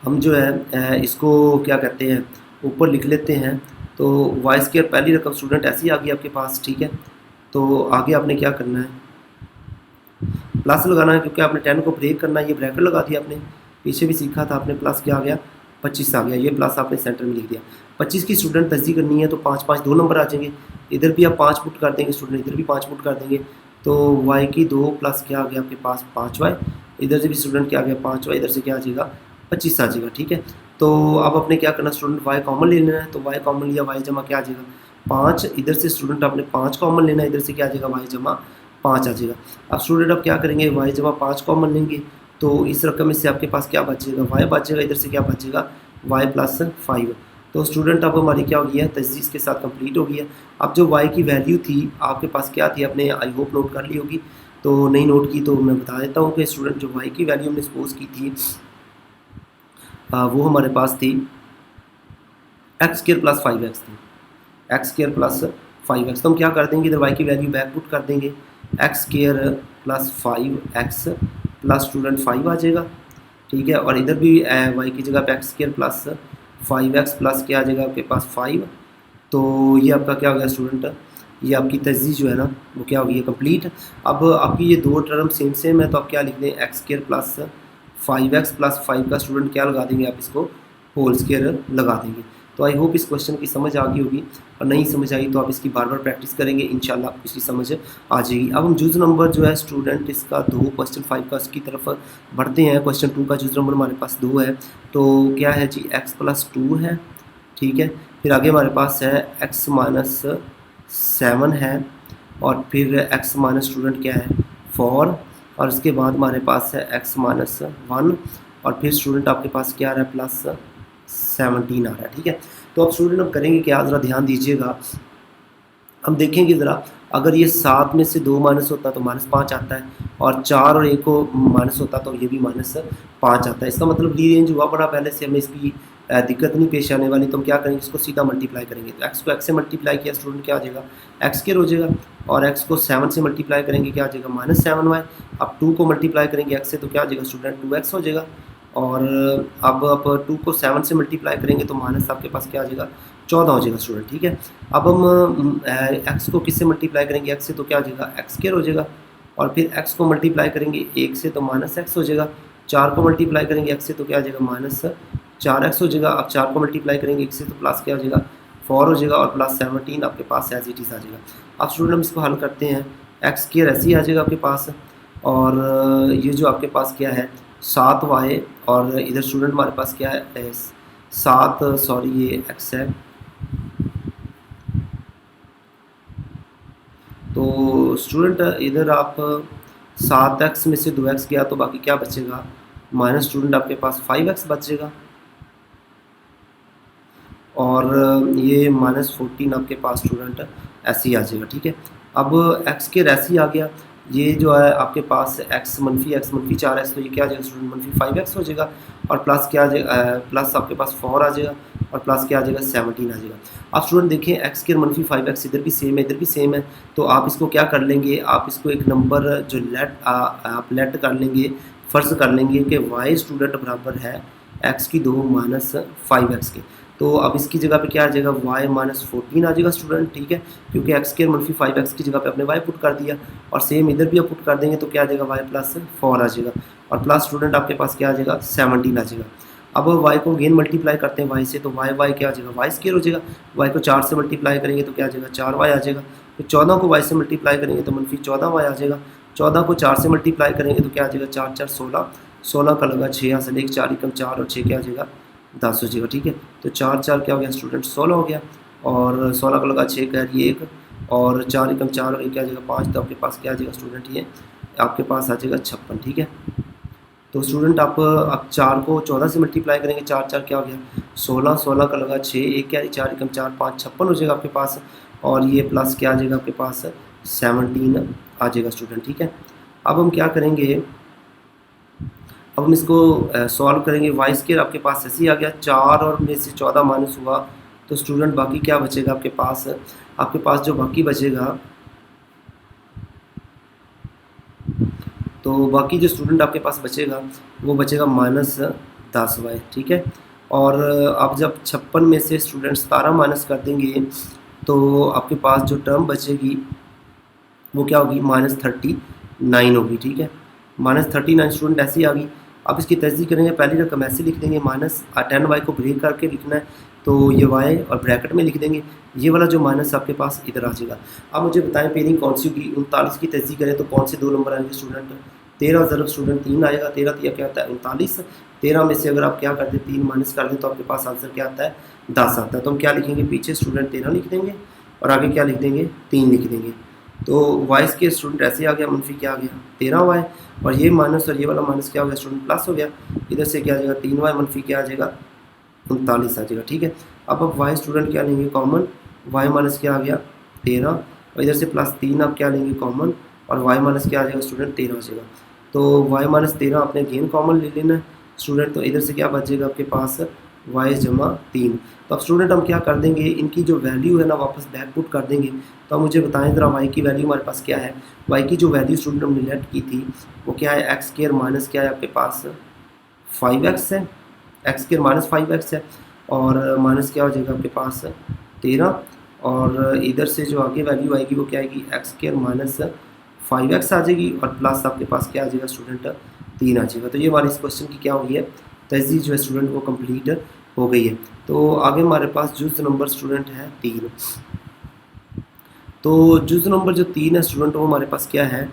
हम जो है इसको क्या कहते हैं ऊपर लिख लेते हैं। तो वाई स्क्वायर पहली रकम स्टूडेंट ऐसी आ गई आपके पास, ठीक है। तो आगे आपने क्या करना है, प्लस लगाना है, क्योंकि आपने 10 को ब्रेक करना है, ये ब्रैकेट लगा दिया आपने, पीछे भी सीखा था आपने, प्लस क्या आ गया 25 आ गया, ये प्लस आपने सेंटर में लिख दिया। 25 की स्टूडेंट तस्दीक करनी है तो 5 5 2 नंबर आ जाएंगे, इधर भी आप 5 पुट कर देंगे स्टूडेंट, इधर भी 5 पुट कर देंगे, तो y की 2 प्लस क्या आ गया आपके पास 5y, इधर से भी स्टूडेंट क्या आ गया 5y, इधर से क्या आ जाएगा 25 आ जाएगा, ठीक है। तो अब आपने क्या करना स्टूडेंट, y कॉमन ले लेना है, तो y कॉमन लिया, y जमा क्या आ जाएगा 5, इधर से स्टूडेंट आपने 5 कॉमन लेना है, इधर से क्या आ जाएगा y जमा 5 आ जाएगा। अब स्टूडेंट अब क्या करेंगे, y जमा 5 कॉमन लेंगे तो इस रकम में से आपके पास क्या बचेगा, y बचेगा, इधर से क्या बचेगा y प्लस 5। तो स्टूडेंट अब हमारी क्या हो गया, तजदीद के साथ कंप्लीट हो गया। अब जो y की वैल्यू थी आपके पास क्या थी, आपने आई होप नोट कर ली होगी, तो नहीं नोट की तो मैं बता देता हूँ कि स्टूडेंट जो y की वैल्यू हमने सपोज की थी वो हमारे पास थी एक्स स्क्वायर प्लस 5x थी, एक्स स्क्वायर प्लस 5x। तो हम क्या कर देंगे, इधर y की वैल्यू बैक पुट कर देंगे, x square plus 5x plus student 5 आ जाएगा, ठीक है। और इधर भी y की जगह पे x square plus 5x plus क्या आ जाएगा आपके पास 5। तो ये आपका क्या हो गया स्टूडेंट, ये आपकी तजदीद जो है ना वो क्या हो गई है कंप्लीट। अब आपकी ये दो टर्म सेम सेम है, तो आप क्या लिख दें, x square plus 5x plus 5 का स्टूडेंट क्या लगा देंगे आप, इसको होल स्क्वायर लगा देंगे। तो आई होप इस क्वेश्चन की समझ आ गई होगी, और नहीं समझ आई तो आप इसकी बार बार प्रैक्टिस करेंगे, इंशाल्लाह आपको इसकी समझ आ जाएगी। अब हम जुज़ नंबर जो है स्टूडेंट इसका 2 क्वेश्चन 5 का उसकी तरफ बढ़ते हैं। क्वेश्चन 2 का जुज़ नंबर हमारे पास 2 है, तो क्या है जी x प्लस 2 है, ठीक है। फिर आगे हमारे पास है x माइनस 7 है, और फिर x माइनस स्टूडेंट क्या है 4, और इसके बाद हमारे पास है x माइनस 1, और फिर स्टूडेंट आपके पास क्या आ रहा है प्लस 17 आ रहा है, ठीक है। तो अब स्टूडेंट अब करेंगे क्या, ज़रा ध्यान दीजिएगा, हम देखेंगे ज़रा, अगर ये 7 में से 2 माइनस होता तो -5 आता है, और 4 और 1 को माइनस होता तो ये भी -5 आता है। इसका मतलब रीअरेंज हुआ, बड़ा पहले से हमें इसकी दिक्कत नहीं पेश आने वाली, तो हम क्या करेंगे, इसको सीधा मल्टीप्लाई करेंगे। तो एक्स को एक्स से मल्टीप्लाई किया स्टूडेंट, क्या आ जाएगा, एक्स स्क्वायर हो जाएगा। और एक्स को 7 से मल्टीप्लाई करेंगे, क्या आ जाएगा, -7y। अब 2 को मल्टीप्लाई करेंगे एक्स से, तो क्या आ जाएगा स्टूडेंट, 2x हो जाएगा। और अब 2 को 7 से मल्टीप्लाई करेंगे तो माइनस आपके पास क्या आ जाएगा, 14 हो जाएगा स्टूडेंट, ठीक है। अब हम एक्स को किससे मल्टीप्लाई करेंगे, एक्स से, तो क्या आ जाएगा, एक्स स्क्वायर हो जाएगा। और फिर एक्स को मल्टीप्लाई करेंगे 1 से तो -x हो जाएगा। 4 को मल्टीप्लाई करेंगे एक्स से, तो क्या आ जाएगा, -4x हो जाएगा। अब 4 को मल्टीप्लाई करेंगे x से, तो प्लस क्या हो जाएगा, 4 हो जाएगा। और प्लस 17 आपके पास एज इट इज़ आ जाएगा। अब स्टूडेंट हम इसको हल करते हैं, एक्स स्क्वायर ऐसे ही आ जाएगा आपके पास। और ये जो आपके पास क्या है 7y, और इधर स्टूडेंट हमारे पास क्या है 7, सॉरी ये x है। तो स्टूडेंट इधर आप 7x में से 2x गया तो बाकी क्या बचेगा, माइनस स्टूडेंट आपके पास 5x बचेगा। और ये -14 आपके पास स्टूडेंट ऐसे ही आ जाएगा, ठीक है। अब x के ऐसे ही आ गया, ये जो है आपके पास x -4x, तो ये क्या आ जाएगा स्टूडेंट, -5x हो जाएगा। और प्लस क्या आ जाएगा, प्लस आपके पास 4 आ जाएगा। और प्लस क्या आ जाएगा, 17 आ जाएगा। अब स्टूडेंट देखिए x के -5x इधर भी सेम है, इधर भी सेम है। तो आप इसको क्या कर लेंगे, आप इसको एक नंबर जो आप लेट कर लेंगे, फ़र्ज़ कर लेंगे कि y स्टूडेंट बराबर है x की 2 -5x के। तो अब इसकी जगह पे क्या आ जाएगा, y -14 आ जाएगा स्टूडेंट, ठीक है। क्योंकि x के -5x की जगह पे अपने y पुट कर दिया। और सेम इधर भी आप पुट कर देंगे तो क्या आ जाएगा, y +4 आ जाएगा। और प्लस स्टूडेंट आपके पास क्या आ जाएगा, 17 आ जाएगा। अब y को गेन मल्टीप्लाई करते हैं y से, तो y क्या आ जाएगा, y स्क्वायर हो जाएगा। y को 4 से मल्टीप्लाई करेंगे तो क्या आ जाएगा, 4y आ जाएगा। तो 14 को y से मल्टीप्लाई करेंगे तो -14y आ जाएगा। 14 को 4 से मल्टीप्लाई करेंगे तो क्या आ जाएगा, 4 4 16, 16 का लगा 6, यहाँ से लेके 4 एकम 4 और 6 क्या आ जाएगा, 10 हो जाएगा, ठीक है। तो 4 4 क्या हो गया स्टूडेंट, 16 हो गया। और 16 का लगा 6 का ये 1, और 4 एकम 4 और 1 क्या आ जाएगा 5। तो आपके पास क्या आ जाएगा स्टूडेंट, ये आपके पास आ जाएगा 56, ठीक है। तो स्टूडेंट आप अब 4 को 14 से मल्टीप्लाई करेंगे, 4 4 क्या हो गया 16, 16 का लगा 6, 1 क्या है 4 एकम 4 5, 56 हो जाएगा आपके पास। और ये प्लस क्या आ जाएगा आपके पास, 17 आ जाएगा स्टूडेंट, ठीक है। अब हम क्या करेंगे, अब हम इसको सॉल्व करेंगे। वाई स्क्वायर आपके पास ऐसे ही आ गया, 4 और में से 14 माइनस हुआ तो स्टूडेंट बाकी क्या बचेगा आपके पास जो बाकी बचेगा, तो बाकी जो स्टूडेंट आपके पास बचेगा वो बचेगा -10y, ठीक है। और आप जब 56 में से स्टूडेंट 17 माइनस कर देंगे तो आपके पास जो टर्म बचेगी वो क्या होगी, -39 होगी, ठीक है। -39 स्टूडेंट ऐसे ही आ गई। अब इसकी तस्दीक करेंगे, पहली रकम ऐसे लिख देंगे, -10y को ब्रेक करके लिखना है तो ये y और ब्रैकेट में लिख देंगे। ये वाला जो माइनस आपके पास इधर आ जाएगा। अब मुझे बताएं पेयरिंग कौन सी होगी, 39 की तस्दीक करें तो कौन से 2 नंबर आएंगे स्टूडेंट, 13 ज़रब स्टूडेंट 3 आएगा। 13 तिया क्या आता है 39, 13 में से अगर आप क्या कर दें 3 माइनस कर दें तो आपके पास आंसर क्या आता है 10 आता है। तो हम क्या लिखेंगे, पीछे स्टूडेंट 13 लिख देंगे और आगे क्या लिख देंगे 3 लिख देंगे। तो वाइस के स्टूडेंट ऐसे आ गया, मनफी क्या आ गया 13y, और ये माइनस और ये वाला माइनस क्या हो गया स्टूडेंट प्लस हो गया। इधर से क्या आ जाएगा 3y, मनफी क्या आ जाएगा 39 आ जाएगा, ठीक है। अब वाई स्टूडेंट क्या लेंगे कॉमन, y माइनस क्या आ गया 13, और इधर से +3 आप क्या लेंगे कॉमन, और y माइनस क्या आ जाएगा स्टूडेंट 13 आ जाएगा। तो y माइनस 13 आपने गेन कॉमन ले लेना है स्टूडेंट। तो इधर से क्या बचेगा आपके पास y जमा 3। तो अब स्टूडेंट हम क्या कर देंगे, इनकी जो वैल्यू है ना वापस बैक पुट कर देंगे। तो मुझे बताएं ज़रा y की वैल्यू हमारे पास क्या है, y की जो वैल्यू स्टूडेंट हमने लेट की थी वो क्या है, एक्स स्क्वायर माइनस क्या है आपके पास 5x है, एक्स स्क्वायर माइनस 5x है। और माइनस क्या हो जाएगा आपके पास 13, और इधर से जो आगे वैल्यू आएगी वो क्या आएगी, एक्स स्क्वायर माइनस 5x आ जाएगी, और प्लस आपके पास क्या आ जाएगा स्टूडेंट 3 आ जाएगा। तो ये हमारी इस क्वेश्चन की क्या हो गई है, तहजीब जो है स्टूडेंट वो कंप्लीट हो गई है। तो आगे हमारे पास जुज़ नंबर स्टूडेंट है 3। तो जुज़ नंबर जो 3 है स्टूडेंट वो हमारे पास क्या है,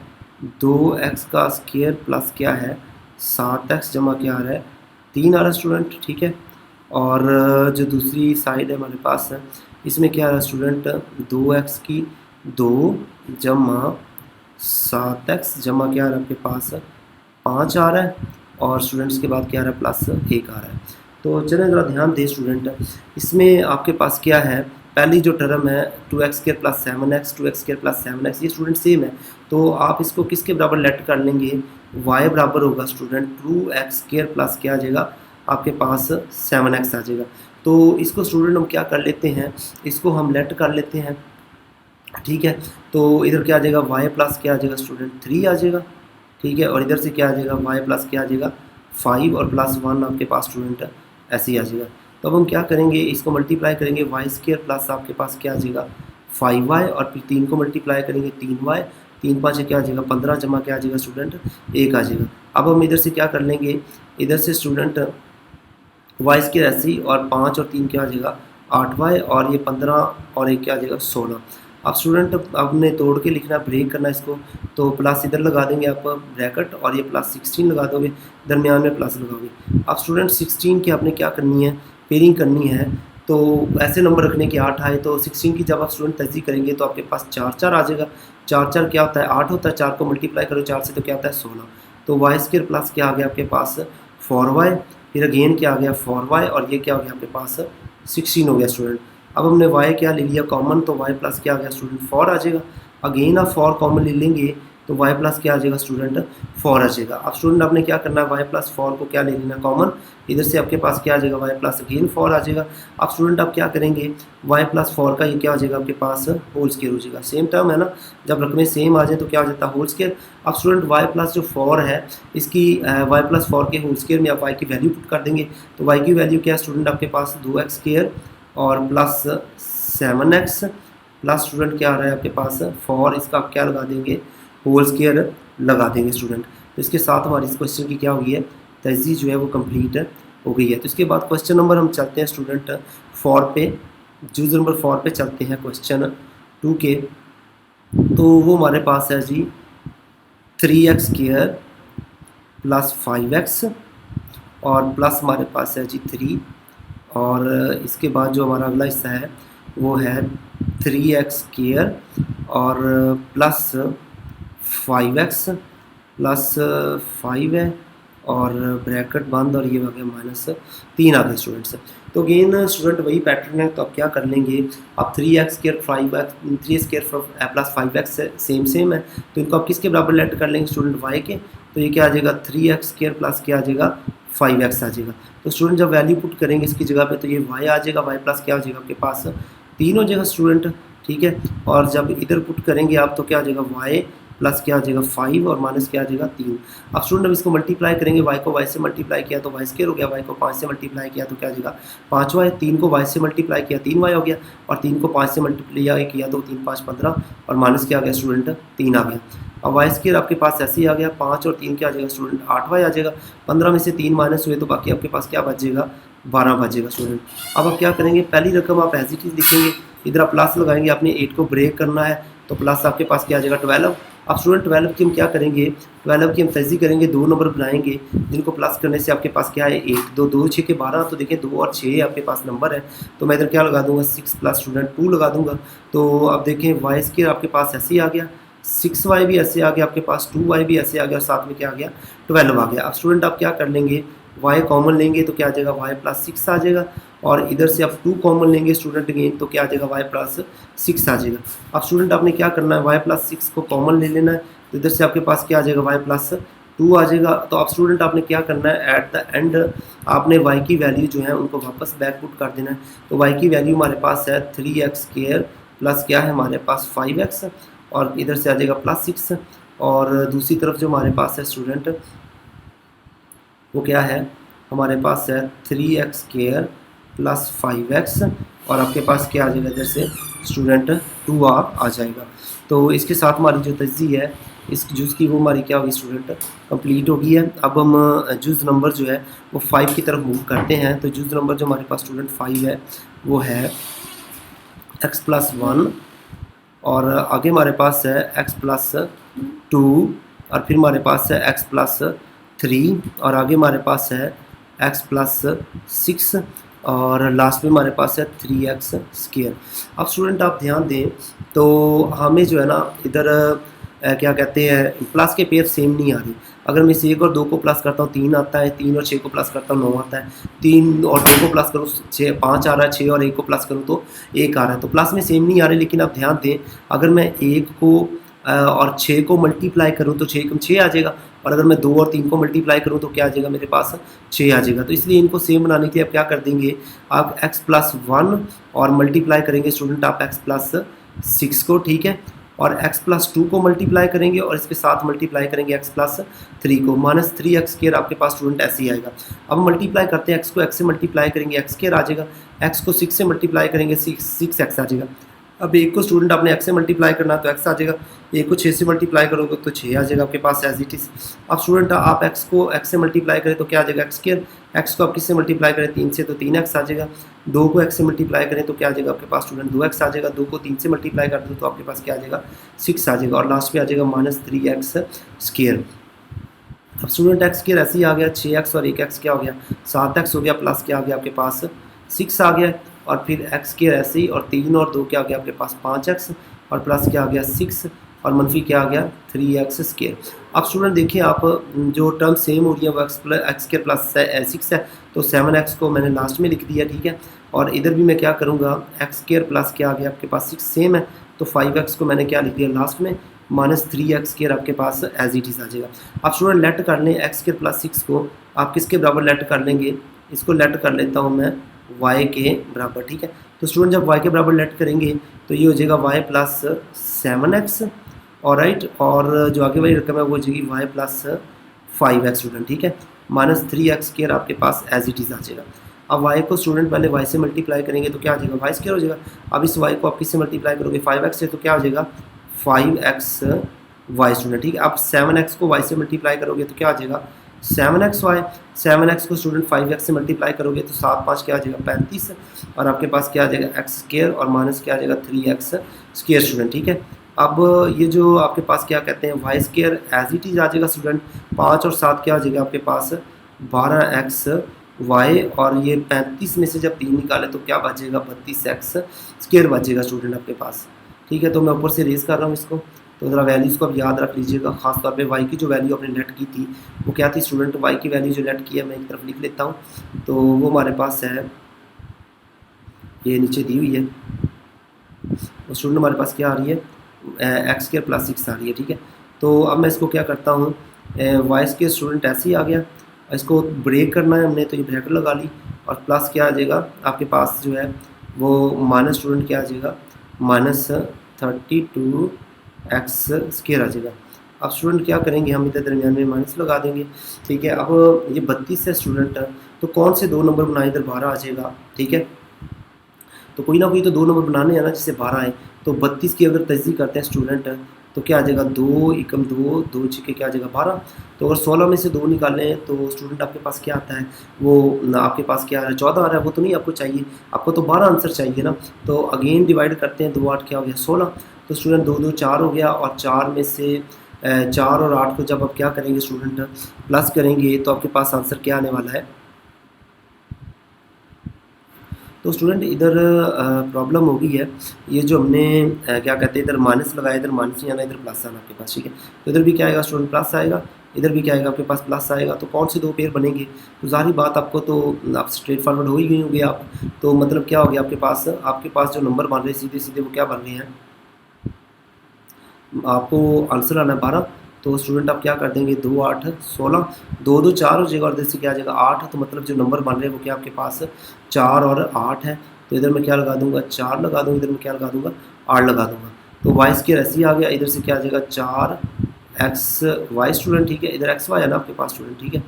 2x का स्क्वायर प्लस क्या है 7x जमा क्या आ रहा है 3 आ रहा है स्टूडेंट, ठीक है। और जो दूसरी साइड है हमारे पास है इसमें क्या आ रहा है स्टूडेंट, 2x की 2 जमा 7x जमा क्या आ रहा है आपके पास 5 आ रहा है, और स्टूडेंट्स के बाद क्या आ रहा है +1 आ रहा है। तो चलें ज़रा ध्यान दें स्टूडेंट, इसमें आपके पास क्या है, पहली जो टर्म है 2x² + 7x, 2x² + 7x, ये स्टूडेंट सेम है। तो आप इसको किसके बराबर लेट कर लेंगे, y बराबर होगा स्टूडेंट 2x² प्लस क्या आ जाएगा आपके पास 7x आ जाएगा। तो इसको स्टूडेंट हम क्या कर लेते हैं, इसको हम लेट कर लेते हैं, ठीक है। तो इधर क्या आ जाएगा, y प्लस क्या आ जाएगा स्टूडेंट 3 आ जाएगा, ठीक है। और इधर से क्या आ जाएगा, y प्लस क्या आ जाएगा 5 और प्लस 1 आपके पास स्टूडेंट ऐसे ही आ जाएगा। तो अब हम क्या करेंगे, इसको मल्टीप्लाई करेंगे y² प्लस आपके पास क्या आ जाएगा 5y, और फिर 3 को मल्टीप्लाई करेंगे 3y, 3 5 क्या आ जाएगा 15 जमा क्या आ जाएगा स्टूडेंट 1 आ जाएगा। अब हम इधर से क्या कर लेंगे, इधर से स्टूडेंट y² ऐसे ही, और 5 और 3 क्या आ जाएगा 8y, और ये 15 और 1 क्या आ जाएगा 16। अब स्टूडेंट आपने तोड़ के लिखना, ब्रेक करना इसको, तो प्लस इधर लगा देंगे आप ब्रैकेट, और ये प्लस 16 लगा दोगे, दरमियान में प्लस लगाओगे। अब स्टूडेंट 16 की आपने क्या करनी है, पेयरिंग करनी है। तो ऐसे नंबर रखने के 8 आए, तो 16 की जब आप स्टूडेंट तहजीब करेंगे तो आपके पास 4 4 आ जाएगा। 4 4 क्या होता है 8 होता है, 4 को मल्टीप्लाई करो 4 से तो क्या होता है 16। तो y² प्लस क्या आ गया आपके पास 4y, फिर अगेन क्या आ गया 4y, और ये क्या हो गया आपके पास 16 हो गया स्टूडेंट। अब हमने y क्या ले लिया कॉमन, तो y प्लस क्या आ गया स्टूडेंट 4 आ जाएगा। अगेन आप 4 कॉमन ले लेंगे तो y प्लस क्या आ जाएगा स्टूडेंट 4 आ जाएगा। अब स्टूडेंट आपने क्या करना है, y प्लस 4 को क्या ले लेना कॉमन, इधर से आपके पास क्या आ जाएगा y प्लस अगेन 4 आ जाएगा। अब स्टूडेंट आप क्या करेंगे, y प्लस 4 का ये क्या आ जाएगा आपके पास होल स्क्वायर हो जाएगा। सेम टर्म है ना, जब रकमें सेम आ जाए तो क्या हो जाता है होल स्क्वायर। अब स्टूडेंट y प्लस जो 4 है, इसकी y प्लस 4 के होल स्क्वायर में आप y की वैल्यू पुट कर देंगे। तो y की वैल्यू क्या है स्टूडेंट आपके पास 2x² और प्लस 7x, प्लस स्टूडेंट क्या आ रहा है आपके पास 4, इसका आप क्या लगा देंगे होल स्क्वायर लगा देंगे स्टूडेंट। तो इसके साथ हमारी इस क्वेश्चन की क्या हुई है, तहजीब जो है वो कंप्लीट हो गई है। तो इसके बाद क्वेश्चन नंबर हम चलते हैं स्टूडेंट 4 पे, जूज नंबर 4 पे चलते हैं क्वेश्चन 2 के। तो वो हमारे पास है जी 3x² प्लस 5x, और प्लस हमारे पास है जी 3, और इसके बाद जो हमारा अगला हिस्सा है वो है 3x² और प्लस 5x प्लस 5 है, और ब्रैकेट बंद, और ये हो गया -3 आ गए स्टूडेंट्स। तो अगेन स्टूडेंट वही पैटर्न है, तो आप क्या कर लेंगे, आप 3x² 3x² plus 5x same है, तो इनको आप किसके बराबर लेट कर लेंगे स्टूडेंट y के। तो ये क्या आ जाएगा 3x² प्लस क्या आ जाएगा 5x आ जाएगा। तो स्टूडेंट जब वैल्यू पुट करेंगे इसकी जगह पे, तो ये y आ जाएगा, y प्लस क्या आ जाएगा आपके पास 3 हो जाएगा स्टूडेंट, ठीक है। और जब इधर पुट करेंगे आप तो क्या आ जाएगा y प्लस क्या आ जाएगा 5 और माइनस क्या आ जाएगा 3। अब स्टूडेंट अब इसको मल्टीप्लाई करेंगे, y को y से मल्टीप्लाई किया तो y² हो गया, y को 5 से मल्टीप्लाई किया तो क्या आ जाएगा 5y, 3 को y से मल्टीप्लाई किया 3y हो गया, और 3 को 5 से मल्टीप्लाई किया तो 3 5 15, और माइनस क्या आ गया स्टूडेंट 3 आ गया। अब y² आपके पास ऐसे ही आ गया, 5 और 3 क्या आ जाएगा स्टूडेंट 8y आ जाएगा। 15 में से 3 माइनस हुए तो बाकी आपके पास क्या बचेगा 12 बचेगा स्टूडेंट। अब आप क्या करेंगे, पहली रकम आप एज इट इज लिखेंगे, इधर आप प्लस लगाएंगे, आपने 8 को ब्रेक करना है, तो प्लस आपके पास क्या आ जाएगा 12। अब स्टूडेंट 12 की हम क्या करेंगे, 12 की हम तहजीब करेंगे, 2 नंबर बनाएंगे जिनको प्लस करने से आपके पास क्या है 1 2 2 6 के 12, तो देखिए 2 और 6 आपके पास नंबर है, तो मैं इधर क्या लगा दूंगा 6 प्लस स्टूडेंट 2 लगा दूंगा। तो अब देखें y² आपके पास ऐसे ही आ गया, 6y भी ऐसे आ गया आपके पास, 2y भी ऐसे आ गया, और साथ में क्या आ गया 12 आ गया। अब स्टूडेंट आप क्या कर लेंगे, y कॉमन लेंगे तो क्या आ जाएगा y प्लस 6 आ जाएगा, और इधर से आप 2 कॉमन लेंगे स्टूडेंट अगेन तो क्या आ जाएगा y प्लस 6 आ जाएगा। अब स्टूडेंट आपने क्या करना है, y प्लस 6 को कॉमन ले लेना है, तो इधर से आपके पास क्या आ जाएगा y प्लस 2 आ जाएगा। तो अब स्टूडेंट आपने क्या करना है, एट द एंड आपने y की वैल्यू जो है उनको वापस बैक पुट कर देना है। तो y की वैल्यू हमारे पास है 3x² प्लस क्या है हमारे पास 5x, और इधर से आ जाएगा प्लस 6, और दूसरी तरफ जो हमारे पास है स्टूडेंट वो क्या है, हमारे पास है 3x² प्लस 5x, और आपके पास क्या आ जाएगा इधर से स्टूडेंट 2 आ जाएगा। तो इसके साथ हमारी जो तहज़ीब है इस जुज़ की वो हमारी क्या होगी स्टूडेंट कंप्लीट हो गई है। अब हम जुज़ नंबर जो है वो 5 की तरफ मूव करते हैं। तो जुज़ नंबर जो हमारे पास स्टूडेंट 5 है वो है x प्लस 1, और आगे हमारे पास है x प्लस 2, और फिर हमारे पास है x प्लस 3, और आगे हमारे पास है x प्लस 6, और लास्ट में हमारे पास है 3x²। अब स्टूडेंट आप ध्यान दें तो हमें जो है ना इधर क्या कहते हैं प्लस के पेयर सेम नहीं आ रही। अगर मैं इस 1 और 2 को प्लस करता हूँ 3 आता है, 3 और 6 को प्लस करता हूँ 9 आता है, 3 और 2 को प्लस करूँ 6 5 आ रहा है, 6 और 1 को प्लस करूँ तो 1 आ रहा है। तो प्लस में सेम नहीं आ रही, लेकिन आप ध्यान दें अगर मैं 1 को और 6 को मल्टीप्लाई करूँ तो 6 कम 6 आ जाएगा, और अगर मैं 2 और 3 को मल्टीप्लाई करूँ तो क्या आ जाएगा मेरे पास 6 आ जाएगा। तो इसलिए इनको सेम बनाने के लिए आप क्या कर देंगे, आप x+1 और मल्टीप्लाई करेंगे स्टूडेंट आप x+6 को, ठीक है, और x+2 को मल्टीप्लाई करेंगे और इसके साथ मल्टीप्लाई करेंगे x+3 को, -3x² आपके पास स्टूडेंट ऐसे ही आएगा। अब मल्टीप्लाई करते हैं x को x से मल्टीप्लाई करेंगे x² आ जाएगा, x को 6 से मल्टीप्लाई करेंगे 6x आ जाएगा। अब एक को स्टूडेंट आपने x से मल्टीप्लाई करना तो x आ जाएगा, एक को 6 से मल्टीप्लाई करोगे तो 6 आ जाएगा आपके पास एज इट इज़। अब स्टूडेंट आप x को x से मल्टीप्लाई करें तो क्या आ जाएगा x², x को आप किससे मल्टीप्लाई करें 3 से तो 3x आ जाएगा, 2 को x से मल्टीप्लाई करें तो क्या आ जाएगा आपके पास स्टूडेंट 2x आ जाएगा, 2 को 3 से मल्टीप्लाई कर दो तो आपके पास क्या आ जाएगा 6 आ जाएगा, और लास्ट में आ जाएगा -3x²। अब स्टूडेंट x² ऐसे ही आ गया, 6x और 1x क्या हो गया 7x हो गया, प्लस क्या आ गया आपके पास 6 आ गया, और फिर x² ऐसे ही, और 3 और 2 क्या आ गया आपके पास 5x, और प्लस क्या आ गया 6, और मनफी क्या आ गया 3x²। अब स्टूडेंट देखिए आप जो टर्म सेम हो रही है वो x² प्लस 6 है, तो 7x को मैंने लास्ट में लिख दिया, ठीक है, और इधर भी मैं क्या करूँगा x² प्लस क्या आ गया आपके पास 6 सेम है, तो 5x को मैंने क्या लिख दिया लास्ट में, -3x² आपके पास एज इट इज़ आ जाएगा। अब स्टूडेंट लेट कर लें x² प्लस 6 को आप किसके बराबर लेट कर लेंगे, इसको लेट कर लेता हूँ मैं y के बराबर, ठीक है। तो स्टूडेंट जब y के बराबर लेट करेंगे तो ये हो जाएगा y प्लस 7x, और राइट, और जो आगे वाली रकम है वो हो जाएगी y प्लस 5x स्टूडेंट, ठीक है, -3x² आपके पास एज इट इज़ आ जाएगा। अब y को स्टूडेंट पहले y से मल्टीप्लाई करेंगे तो क्या आ जाएगा y² हो जाएगा। अब इस y को आप किससे मल्टीप्लाई करोगे 5x से, तो क्या हो जाएगा 5xy स्टूडेंट, ठीक है। अब 7x को y से मल्टीप्लाई करोगे तो क्या आ जाएगा 7xy, 7x को स्टूडेंट 5x से मल्टीप्लाई करोगे तो 7 5 क्या आ जाएगा 35, और आपके पास क्या आ जाएगा x² और माइनस क्या आ जाएगा 3x² स्टूडेंट, ठीक है। अब ये जो आपके पास क्या कहते हैं y² एज इट इज़ आ जाएगा स्टूडेंट, 5 और 7 क्या आ जाएगा आपके पास 12xy, और ये 35 में से जब 3 निकाले तो क्या बचेगा 32x² बचेगा स्टूडेंट आपके पास, ठीक है। तो मैं ऊपर से रेज कर रहा हूँ इसको, तो ज़रा वैल्यूज़ को आप याद रख लीजिएगा, खास तौर पे y की जो वैल्यू आपने लेट की थी वो क्या थी स्टूडेंट, y की वैल्यू जो लेट की है मैं एक तरफ लिख लेता हूँ, तो वो हमारे पास है ये नीचे दी हुई है, तो स्टूडेंट हमारे पास क्या आ रही है x² प्लस 6 आ रही है, ठीक है। तो अब मैं इसको क्या करता हूँ y² स्टूडेंट ऐसे ही आ गया, इसको ब्रेक करना है हमने तो ये ब्रैकेट लगा ली, और प्लस क्या आ जाएगा आपके पास जो है वो माइनस स्टूडेंट क्या आ जाएगा -32x² आ जाएगा। अब स्टूडेंट क्या करेंगे हम इधर दरमियान में माइनस लगा देंगे, ठीक है। अब ये 32 है स्टूडेंट, तो कौन से 2 नंबर बनाए इधर 12 आ जाएगा, ठीक है। तो कोई ना कोई तो 2 नंबर बनाने हैं ना जिससे 12 आए, तो 32 की अगर तजदीद करते हैं स्टूडेंट तो क्या आ जाएगा 2 एकम 2 2 छिके क्या आ जाएगा 12, तो अगर 16 में से 2 निकालें तो स्टूडेंट आपके पास क्या आता है वो आपके पास क्या आ रहा है 14 आ रहा है, वो तो नहीं आपको चाहिए, आपको तो 12 आंसर चाहिए ना। तो अगेन डिवाइड करते हैं, 2 8 क्या हो गया 16, तो स्टूडेंट 2 2 4 हो गया, और 4 में से 4 और 8 को जब आप क्या करेंगे स्टूडेंट प्लस करेंगे तो आपके पास आंसर क्या आने वाला है। तो स्टूडेंट इधर प्रॉब्लम हो गई है, ये जो हमने क्या कहते हैं इधर माइनस लगाया, इधर माइनस नहीं आना इधर प्लस आना आपके पास, ठीक है। तो इधर भी क्या आएगा स्टूडेंट प्लस आएगा, इधर भी क्या आएगा आपके पास प्लस आएगा, तो कौन से 2 पेयर बनेंगे, तो ज़ाहिर बात आपको तो आप स्ट्रेट फॉरवर्ड हो ही गई होंगे आप, तो मतलब क्या हो गया आपके पास जो नंबर बन रहे हैं सीधे सीधे वो क्या बन रहे हैं, आपको आंसर आना है 12, तो स्टूडेंट आप क्या कर देंगे 2 8 16, 2 2 4 हो जाएगा, और इधर से क्या आ जाएगा 8, तो मतलब जो नंबर बन रहे हैं वो क्या आपके पास 4 और 8 है, तो इधर मैं क्या लगा दूंगा 4 लगा दूंगा, इधर मैं क्या लगा दूंगा 8 लगा दूंगा, तो y² ऐसे ही आ गया, इधर से क्या आ जाएगा 4xy स्टूडेंट, ठीक है, इधर xy है ना आपके पास स्टूडेंट, ठीक है।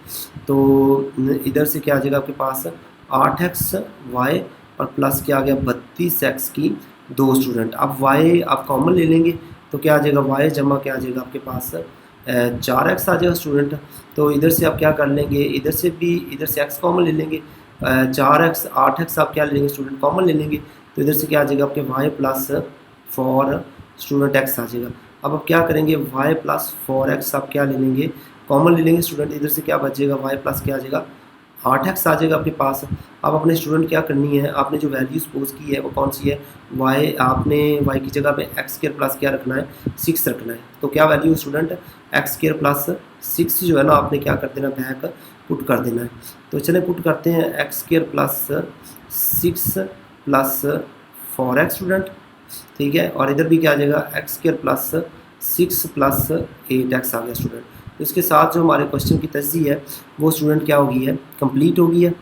तो इधर से क्या आ जाएगा आपके पास 8xy और प्लस क्या आ गया 32x की 2 स्टूडेंट। अब y आप कॉमन ले लेंगे तो क्या आ जाएगा y जमा क्या आ जाएगा आपके पास 4x आ जाएगा स्टूडेंट। तो इधर से आप क्या कर लेंगे, इधर से भी इधर से x कॉमन ले लेंगे, 4x 8x आप क्या ले लेंगे स्टूडेंट कॉमन ले लेंगे, तो इधर से क्या आ जाएगा आपके y प्लस 4 स्टूडेंट x आ जाएगा। अब आप क्या करेंगे y प्लस 4x आप क्या ले लेंगे कॉमन ले लेंगे स्टूडेंट, इधर से क्या बचेगा y प्लस क्या आ जाएगा 8x आ जाएगा आपके पास। अब अपने स्टूडेंट क्या करनी है, आपने जो वैल्यू सपोज की है वो कौन सी है y, आपने y की जगह पे x² प्लस क्या रखना है 6 रखना है, तो क्या वैल्यू स्टूडेंट x² प्लस 6 जो है ना आपने क्या कर देना बैक पुट कर देना है। तो चले पुट करते हैं x² plus 6 plus 4x student, ठीक है, और इधर भी क्या आ जाएगा x² प्लस 6 प्लस 8x आ गया स्टूडेंट। तो इसके साथ जो हमारे क्वेश्चन की तजज़ी है वो स्टूडेंट क्या होगी है, कंप्लीट होगी है।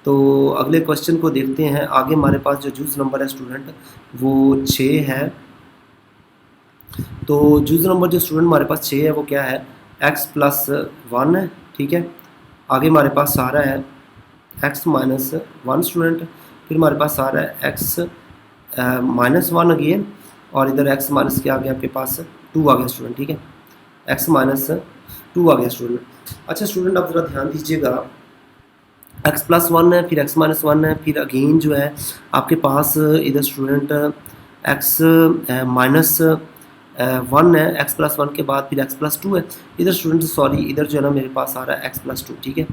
तो अगले क्वेश्चन को देखते हैं। आगे हमारे पास जो जूज़ नंबर है स्टूडेंट वो 6 है। तो जूज़ नंबर जो स्टूडेंट हमारे पास 6 है वो क्या है, x+1 है, ठीक है। आगे हमारे पास सारा है x-1 स्टूडेंट, फिर हमारे पास सारा है x-1 अगेन, और इधर x माइनस क्या आ गया आपके पास 2 आ गया स्टूडेंट, ठीक है, x-2 आ गया स्टूडेंट। अच्छा स्टूडेंट आप ज़रा ध्यान दीजिएगा, x+1 है, फिर x-1 है, फिर अगेन जो है आपके पास इधर स्टूडेंट x-1 है, x+1 के बाद फिर x+2 है। इधर स्टूडेंट सॉरी इधर जो है ना मेरे पास आ रहा है x+2, ठीक है।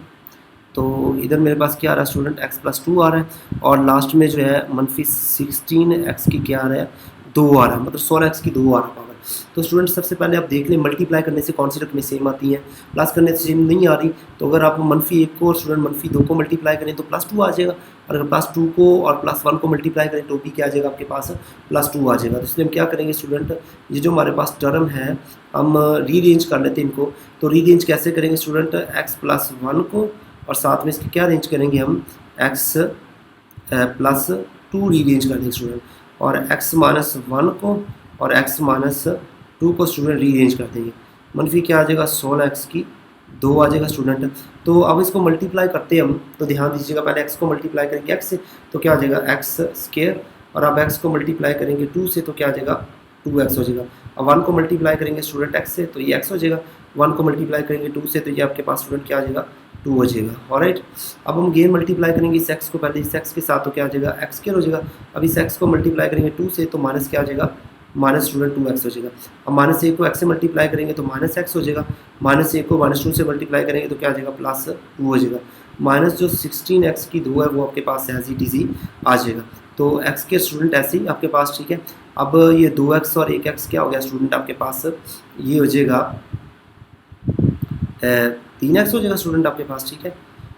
तो इधर मेरे पास क्या आ रहा है स्टूडेंट x+2 आ रहा है, और लास्ट में जो है -16x की क्या आ रहा है 2 आ रहा है, मतलब 16x की 2 आ रहा है पावर। तो स्टूडेंट सबसे पहले आप देख लें मल्टीप्लाई करने से कौन सी रकमें सेम आती हैं, प्लस करने से सेम नहीं आ रही। तो अगर आप -1 को और स्टूडेंट -2 को मल्टीप्लाई करें तो +2 आ जाएगा, और अगर +2 को और +1 को मल्टीप्लाई करें तो भी क्या आ जाएगा आपके पास +2 आ जाएगा। तो इसलिए हम क्या करेंगे स्टूडेंट, ये जो हमारे पास टर्म है हम रीअरेंज कर लेते हैं इनको। तो रीअरेंज कैसे करेंगे स्टूडेंट, x+1 को और साथ में इसके क्या अरेंज करेंगे हम x+2 रीअरेंज कर देंगे स्टूडेंट, और x-1 को और x-2 को स्टूडेंट रीअरेंज कर देंगे। मनफी क्या आ जाएगा 16x की 2 आ जाएगा स्टूडेंट। तो अब इसको मल्टीप्लाई करते हैं हम, तो ध्यान दीजिएगा पहले x को मल्टीप्लाई करेंगे x से तो क्या आ जाएगा x², और अब x को मल्टीप्लाई करेंगे 2 से तो क्या आ जाएगा 2x हो जाएगा। अब 1 को मल्टीप्लाई करेंगे स्टूडेंट x से तो ये x हो जाएगा, 1 को मल्टीप्लाई करेंगे 2 से तो ये आपके पास स्टूडेंट क्या आ जाएगा 2 हो जाएगा। ऑलराइट, अब हम गेन मल्टीप्लाई करेंगे इस x को पहले इस x के साथ तो क्या आ जाएगा x² हो जाएगा। अब इस x को मल्टीप्लाई करेंगे 2 से तो माइनस क्या आ जाएगा माइनस स्टूडेंट 2x हो जाएगा। अब -1 को x से मल्टीप्लाई करेंगे तो -x हो जाएगा, -1 को -2 से मल्टीप्लाई करेंगे तो क्या आ जाएगा +2 हो जाएगा। माइनस जो 16x की 2 है वो आपके पास एज इट इज़ ही आ जाएगा। तो x के स्टूडेंट ऐसे ही आपके पास, ठीक है। अब ये 2x और 1x क्या हो गया स्टूडेंट आपके पास, ये हो जाएगा 3x हो जाएगा स्टूडेंट आपके पास, ठीक है।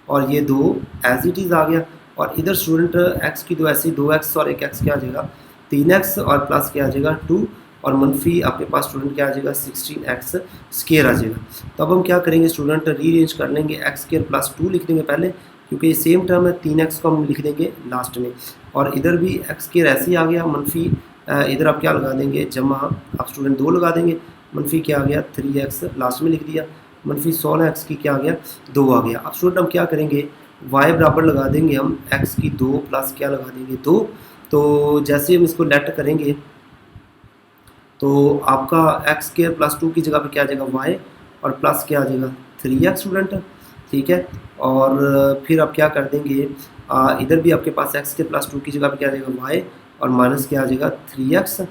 और ये 2 एज इट इज़ आ गया, और इधर स्टूडेंट x की 2 ऐसी 2x और 1x क्या आ जाएगा 3x, और प्लस क्या आ जाएगा 2, और मनफी आपके पास स्टूडेंट क्या आ जाएगा 16x² आ जाएगा। तो अब हम क्या करेंगे स्टूडेंट, रीअरेंज कर लेंगे x² + 2 लिख देंगे पहले, क्योंकि ये सेम टर्म है, 3x को हम लिख देंगे लास्ट में, और इधर भी x² ऐसे ही आ गया, मनफी इधर आप क्या लगा देंगे जमा, आप स्टूडेंट 2 लगा देंगे, मनफी क्या आ गया 3x लास्ट में लिख दिया, मनफी 16x की क्या आ गया 2 आ गया। अब स्टूडेंट हम क्या करेंगे y बराबर लगा देंगे हम x की 2 प्लस क्या लगा देंगे 2। तो जैसे हम इसको लेट करेंगे तो आपका x² + 2 की जगह पे क्या आ जाएगा y, और प्लस क्या आ जाएगा 3x स्टूडेंट, ठीक है। और फिर आप क्या कर देंगे इधर भी आपके पास x² + 2 की जगह पे क्या आ जाएगा y, और माइनस क्या आ जाएगा 3x,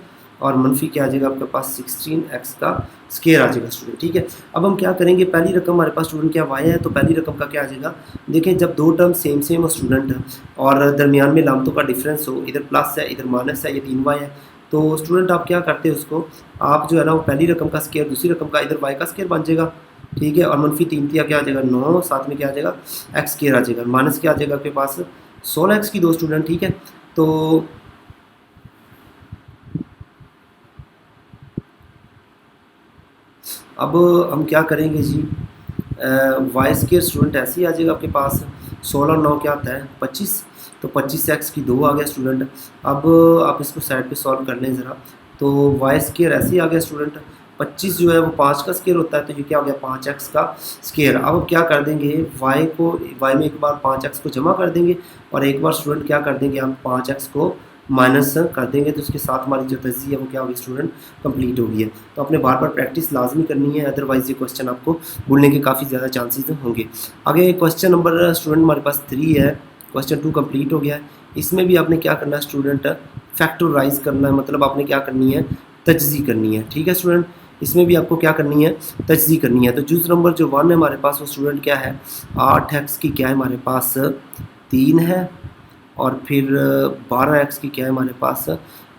और मनफी क्या आ जाएगा आपके पास 16x का स्क्वायर आ जाएगा स्टूडेंट, ठीक है। अब हम क्या करेंगे, पहली रकम हमारे पास स्टूडेंट क्या y है, तो पहली रकम का क्या आ जाएगा, देखें जब दो टर्म सेम हो स्टूडेंट और दरमियान में लामतों का डिफरेंस हो, इधर प्लस है इधर माइनस है, ये 3y है, तो स्टूडेंट आप क्या करते हैं उसको, आप जो है ना वो पहली रकम का स्क्वायर दूसरी रकम का इधर y का स्क्वायर बन जाएगा, ठीक है। और मनफी 3 क्या आ जाएगा 9, साथ में क्या आ जाएगा x² आ जाएगा, माइनस क्या आ जाएगा आपके पास 16x की 2 स्टूडेंट, ठीक है। तो अब हम क्या करेंगे जी, y² स्टूडेंट ऐसे ही आ जाएगा आपके पास, 16 9 क्या आता है 25, तो 25x की 2 आ गया स्टूडेंट। अब आप इसको साइड पे सॉल्व कर लें ज़रा, तो y² ऐसे ही आ गया स्टूडेंट, 25 जो है वो 5 का स्क्वायर होता है, तो ये क्या हो गया 5x का स्क्वायर। अब हम क्या कर देंगे y में एक बार 5x को जमा कर देंगे, और एक बार स्टूडेंट क्या कर देंगे हम 5x को माइनस कर देंगे, तो उसके साथ हमारी जो तज़ी है वो क्या होगी स्टूडेंट कंप्लीट होगी है। तो आपने बार बार प्रैक्टिस लाजमी करनी है, अदरवाइज़ ये क्वेश्चन आपको भूलने के काफ़ी ज़्यादा चांसेस होंगे। आगे क्वेश्चन नंबर स्टूडेंट हमारे पास 3 है, क्वेश्चन 2 कंप्लीट हो गया है। इसमें भी आपने क्या करना है स्टूडेंट, फैक्टराइज करना है, मतलब आपने क्या करनी है तजज़ी करनी है, ठीक है स्टूडेंट। इसमें भी आपको क्या करनी है तजज़ी करनी है। तो जूज़ नंबर जो 1 है हमारे पास वो स्टूडेंट क्या है 8x की क्या है हमारे पास 3 है, और फिर 12x की क्या है हमारे पास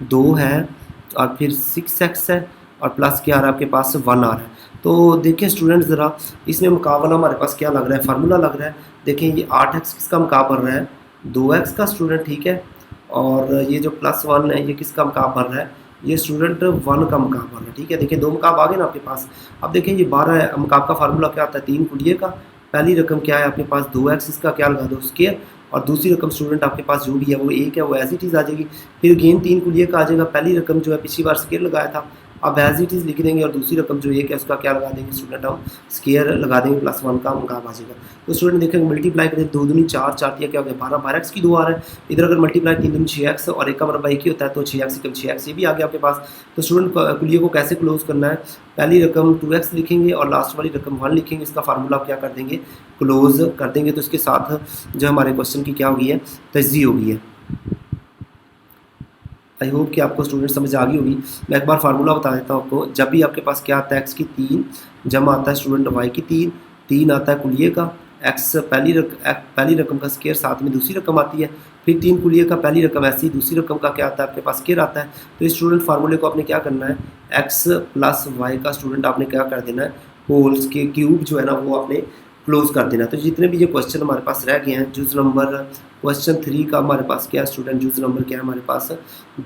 2 है, और फिर 6x है, और प्लस क्या आ रहा है आपके पास 1 आ रहा है। तो देखिए स्टूडेंट ज़रा इसमें मुकाबला हमारे पास क्या लग रहा है, फार्मूला लग रहा है। देखें ये 8x किसका मुकाबला रहा है 2x का स्टूडेंट, ठीक है। और ये जो +1 है ये किसका मुकाबला रहा है ये स्टूडेंट 1 का मकाब आ रहा है, ठीक है। देखिए 2 मकाब आ गए ना आपके पास। अब देखें ये 12 मकाब का फार्मूला क्या आता है, 3 कुलिये का। पहली रकम क्या है आपके पास 2x, इसका क्या लगा दो स्केयर, और दूसरी रकम स्टूडेंट आपके पास जो भी है वो 1 है, वो एज इट इज़ आ जाएगी। फिर गेन 3 कुलिये का आ जाएगा। पहली रकम जो है पिछली बार स्केयर लगाया था, अब एज इट इज़ लिख देंगे, और दूसरी रकम जो 1 है उसका क्या लगा देंगे स्टूडेंट, हम स्केयर लगा देंगे, +1 का मकाब आ जाएगा। तो स्टूडेंट देखेंगे मल्टीप्लाई करें, 2 दूनी 4, 4 दिया क्या हो गया 12, 12x की 2 आ रहा है। इधर अगर मल्टीप्लाई 3 दूनी 6x और 1 का मरबा 1 ही होता है, तो 6x 6x ये भी आ गया आपके पास। तो स्टूडेंट कुलिये को कैसे क्लोज करना है, पहली रकम 2x लिखेंगे और लास्ट वाली रकम 1 लिखेंगे, इसका फार्मूला आप क्या कर देंगे, क्लोज कर देंगे। तो इसके साथ जो हमारे क्वेश्चन की क्या हो गई है, तजज़ी हो गई है। आई होप कि आपको स्टूडेंट समझ आ गई होगी। मैं एक बार फार्मूला बता देता हूँ आपको। जब भी आपके पास क्या आता है x की 3 जमा आता है स्टूडेंट y की 3, 3 आता है कुलिये का, x पहली रकम का स्केयर, साथ में दूसरी रकम आती है, फिर 3 कुलिये का, पहली रकम ऐसी, दूसरी रकम का क्या आता है आपके पास स्केयर आता है। तो इस स्टूडेंट फार्मूले को आपने क्या करना है, x प्लस वाई का स्टूडेंट आपने क्या कर देना है, होल्स के क्यूब जो है ना वो आपने क्लोज कर देना। तो जितने भी ये क्वेश्चन हमारे पास रह गए हैं, जुज नंबर क्वेश्चन 3 का हमारे पास क्या है स्टूडेंट, जुज नंबर क्या है हमारे पास